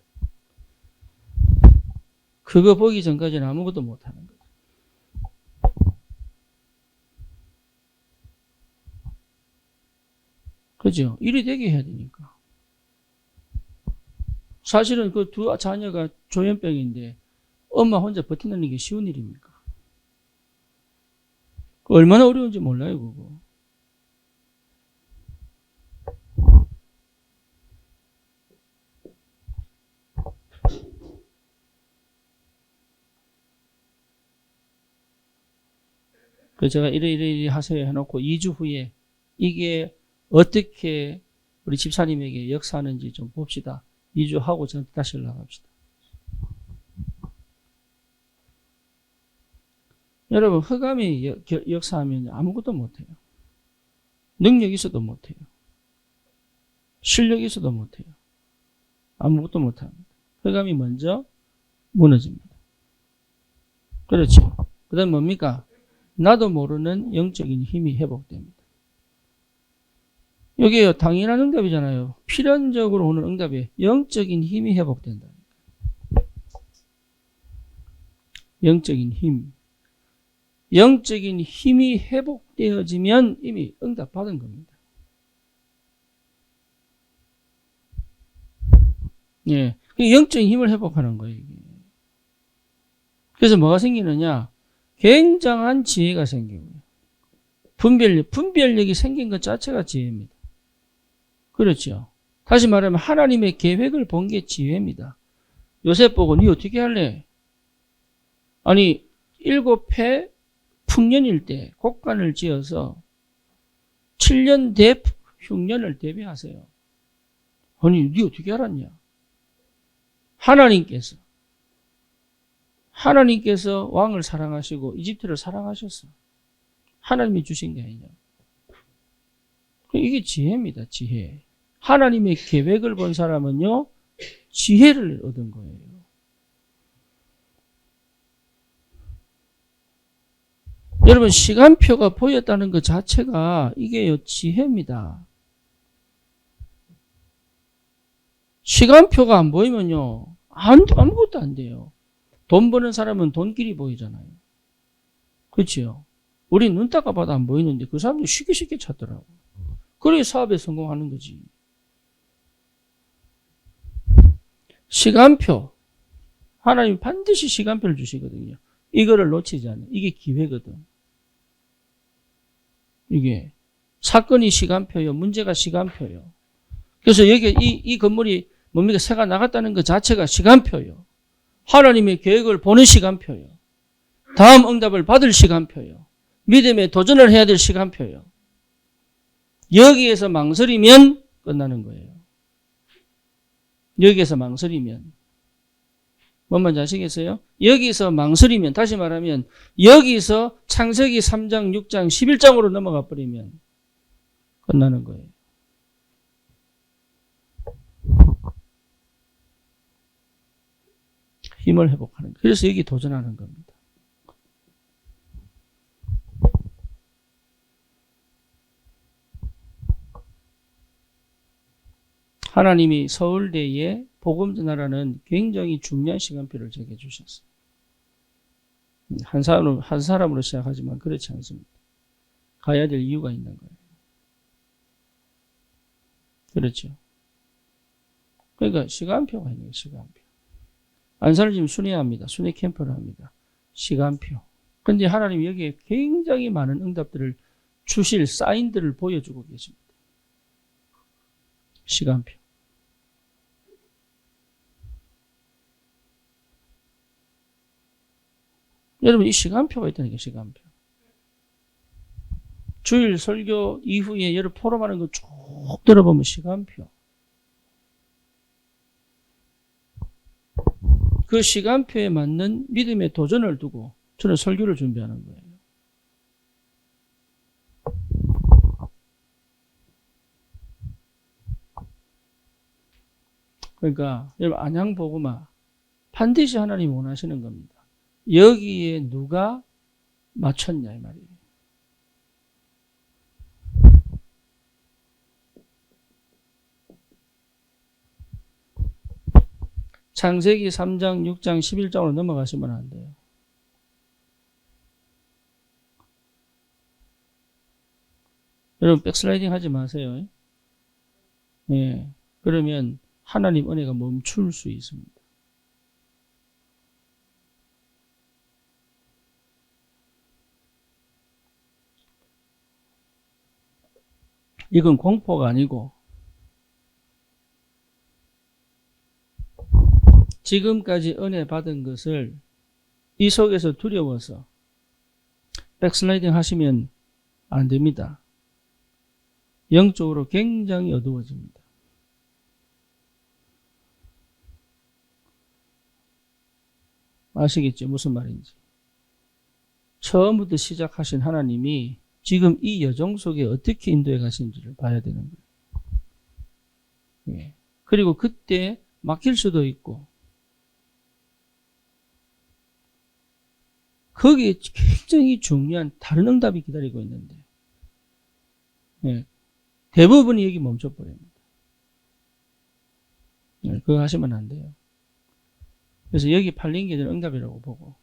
그거 보기 전까지는 아무것도 못하는 거죠. 그죠? 일이 되게 해야 되니까. 사실은 그 두 자녀가 조현병인데 엄마 혼자 버티는 게 쉬운 일입니까? 얼마나 어려운지 몰라요, 그거. 그래서 제가 이래 하세요 해놓고 2주 후에 이게 어떻게 우리 집사님에게 역사하는지 좀 봅시다. 2주 하고 저한테 다시 연락합시다. 여러분, 흑암이 역사하면 아무것도 못해요. 능력이 있어도 못해요. 실력이 있어도 못해요. 아무것도 못합니다. 흑암이 먼저 무너집니다. 그렇죠. 그 다음 뭡니까? 나도 모르는 영적인 힘이 회복됩니다. 여기요, 당연한 응답이잖아요. 필연적으로 오는 응답이에요. 영적인 힘이 회복된다. 영적인 힘. 영적인 힘이 회복되어지면 이미 응답 받은 겁니다. 예. 영적인 힘을 회복하는 거예요, 이게. 그래서 뭐가 생기느냐? 굉장한 지혜가 생기고요. 분별력이 생긴 것 자체가 지혜입니다. 그렇죠. 다시 말하면 하나님의 계획을 본 게 지혜입니다. 요셉 보고 니 어떻게 할래? 아니 7해 풍년일 때 곡간을 지어서 7년 흉년을 대비하세요. 아니 니 어떻게 알았냐? 하나님께서 왕을 사랑하시고 이집트를 사랑하셨어. 하나님이 주신 게 아니냐. 이게 지혜입니다. 지혜. 하나님의 계획을 본 사람은요, 지혜를 얻은 거예요. 여러분, 시간표가 보였다는 것 자체가 이게 지혜입니다. 시간표가 안 보이면요, 아무것도 안 돼요. 돈 버는 사람은 돈길이 보이잖아요. 그렇죠? 우리 눈 닦아 봐도 안 보이는데 그 사람들 쉽게 찾더라고. 그래 사업에 성공하는 거지. 시간표. 하나님 반드시 시간표를 주시거든요. 이거를 놓치지 않아요. 이게 기회거든. 이게 사건이 시간표요. 문제가 시간표요. 그래서 여기 이 건물이 뭡니까? 새가 나갔다는 것 자체가 시간표요. 하나님의 계획을 보는 시간표요. 다음 응답을 받을 시간표요. 믿음에 도전을 해야 될 시간표요. 여기에서 망설이면 끝나는 거예요. 여기에서 망설이면. 뭔 말인지 아시겠어요? 여기서 망설이면, 다시 말하면 여기서 창세기 3장, 6장, 11장으로 넘어가 버리면 끝나는 거예요. 힘을 회복하는 거예요. 그래서 여기 도전하는 겁니다. 하나님이 서울대에 복음 전하라는 굉장히 중요한 시간표를 제게 주셨어요. 한 사람으로 시작하지만 그렇지 않습니다. 가야 될 이유가 있는 거예요. 그렇죠. 그러니까 시간표가 있는 거예요. 시간표. 안산을 지금 순회합니다. 순회 캠프를 합니다. 시간표. 그런데 하나님이 여기에 굉장히 많은 응답들을 주실 사인들을 보여주고 계십니다. 시간표. 여러분 이 시간표가 있다니까. 시간표. 주일 설교 이후에 여러분 포럼하는 거 쭉 들어보면 시간표. 그 시간표에 맞는 믿음의 도전을 두고 저는 설교를 준비하는 거예요. 그러니까 여러분 안양복음화 반드시 하나님이 원하시는 겁니다. 여기에 누가 맞췄냐 이 말이에요. 창세기 3장, 6장, 11장으로 넘어가시면 안 돼요. 여러분 백슬라이딩 하지 마세요. 예. 그러면 하나님 은혜가 멈출 수 있습니다. 이건 공포가 아니고 지금까지 은혜 받은 것을 이 속에서 두려워서 백슬라이딩 하시면 안 됩니다. 영적으로 굉장히 어두워집니다. 아시겠죠? 무슨 말인지. 처음부터 시작하신 하나님이 지금 이 여정 속에 어떻게 인도해 가시는지를 봐야 되는 거예요. 예. 그리고 그때 막힐 수도 있고 거기에 굉장히 중요한 다른 응답이 기다리고 있는데, 예, 대부분이 여기 멈춰버립니다. 예, 그거 하시면 안 돼요. 그래서 여기 팔린 게 응답이라고 보고.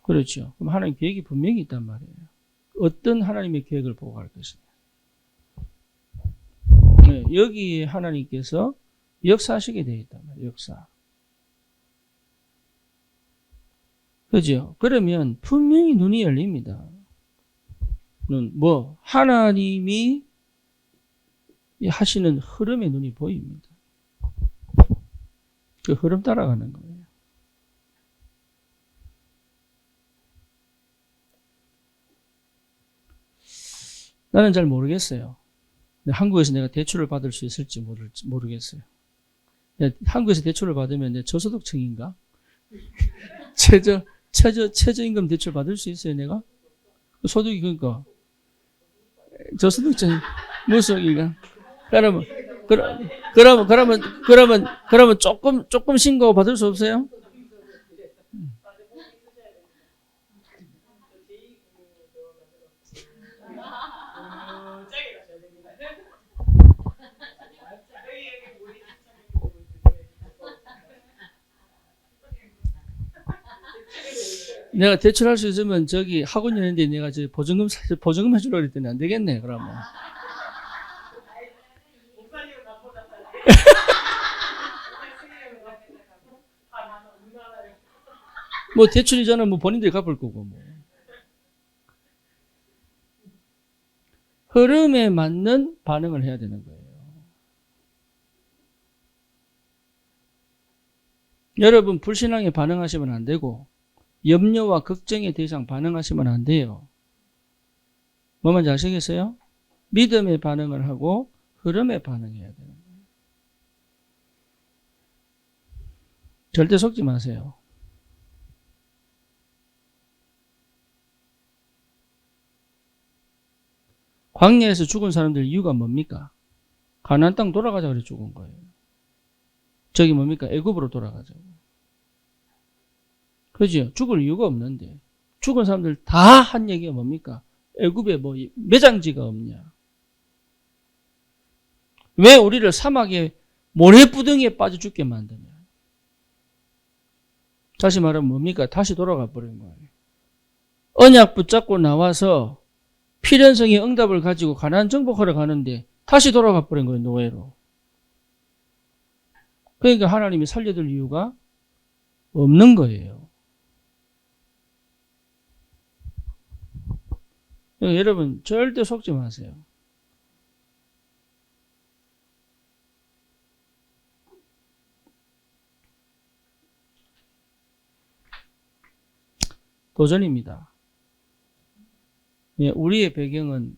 그렇죠. 그럼 하나님 계획이 분명히 있단 말이에요. 어떤 하나님의 계획을 보고 갈 것이냐. 네, 여기에 하나님께서 역사하시게 되어 있단 말이에요. 역사. 그죠? 그러면 분명히 눈이 열립니다. 하나님이 하시는 흐름의 눈이 보입니다. 그 흐름 따라가는 거예요. 나는 잘 모르겠어요. 한국에서 내가 대출을 받을 수 있을지 모르겠어요. 한국에서 대출을 받으면 내 저소득층인가? 최저임금 대출 받을 수 있어요, 내가? 소득이 그러니까 저소득층 무속인가? 그러면 조금 신고 받을 수 없어요? 내가 대출할 수 있으면 저기 학원 여는데 내가 보증금 해주려고 그랬더니 안 되겠네, 그러면. 뭐 대출이잖아, 뭐 본인들이 갚을 거고, 뭐. 흐름에 맞는 반응을 해야 되는 거예요. 여러분, 불신앙에 반응하시면 안 되고, 염려와 걱정에 더 이상 반응하시면 안 돼요. 뭐 말인지 아시겠어요? 믿음에 반응을 하고 흐름에 반응해야 되는 거예요. 절대 속지 마세요. 광야에서 죽은 사람들 이유가 뭡니까? 가나안 땅 돌아가자 그래 죽은 거예요. 저기 뭡니까? 애굽으로 돌아가자고. 그죠? 죽을 이유가 없는데 죽은 사람들 다 한 얘기가 뭡니까? 애굽에 뭐 매장지가 없냐? 왜 우리를 사막에 모래부덩이에 빠져 죽게 만드냐? 다시 말하면 뭡니까? 다시 돌아가 버린 거예요. 언약 붙잡고 나와서 필연성의 응답을 가지고 가나안 정복하러 가는데 다시 돌아가 버린 거예요. 노예로. 그러니까 하나님이 살려둘 이유가 없는 거예요. 여러분 절대 속지 마세요. 도전입니다. 우리의 배경은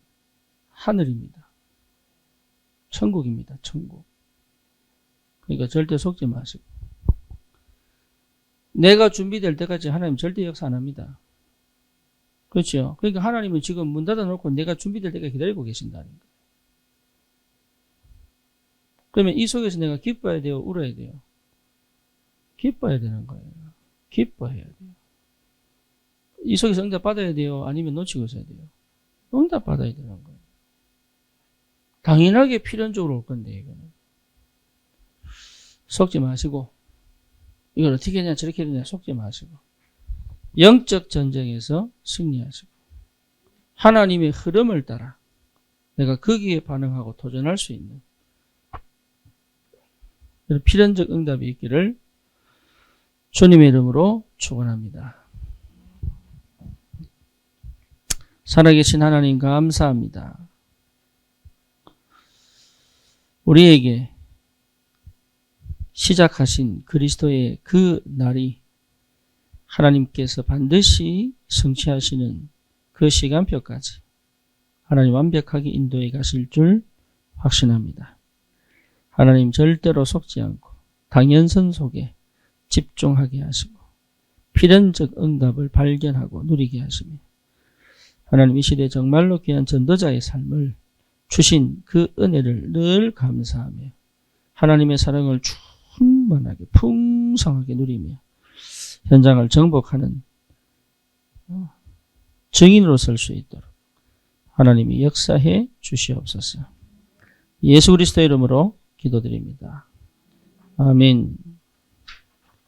하늘입니다. 천국입니다. 천국. 그러니까 절대 속지 마시고. 내가 준비될 때까지 하나님 절대 역사 안 합니다. 그렇죠? 그러니까 하나님은 지금 문 닫아놓고 내가 준비될 때까지 기다리고 계신다는 거예요. 그러면 이 속에서 내가 기뻐야 돼요? 울어야 돼요? 기뻐야 되는 거예요. 기뻐해야 돼요. 이 속에서 응답 받아야 돼요? 아니면 놓치고 있어야 돼요? 응답 받아야 되는 거예요. 당연하게 필연적으로 올 건데, 이거는. 속지 마시고, 이걸 어떻게 했냐, 저렇게 했냐, 속지 마시고. 영적 전쟁에서 승리하시고, 하나님의 흐름을 따라 내가 거기에 반응하고 도전할 수 있는 필연적 응답이 있기를 주님의 이름으로 축원합니다. 살아계신 하나님 감사합니다. 우리에게 시작하신 그리스도의 그 날이 하나님께서 반드시 성취하시는 그 시간표까지 하나님 완벽하게 인도해 가실 줄 확신합니다. 하나님 절대로 속지 않고 당연선 속에 집중하게 하시고 필연적 응답을 발견하고 누리게 하시며 하나님 이 시대에 정말로 귀한 전도자의 삶을 주신 그 은혜를 늘 감사하며 하나님의 사랑을 충만하게 풍성하게 누리며 현장을 정복하는 증인으로 설 수 있도록 하나님이 역사해 주시옵소서. 예수 그리스도의 이름으로 기도드립니다. 아멘.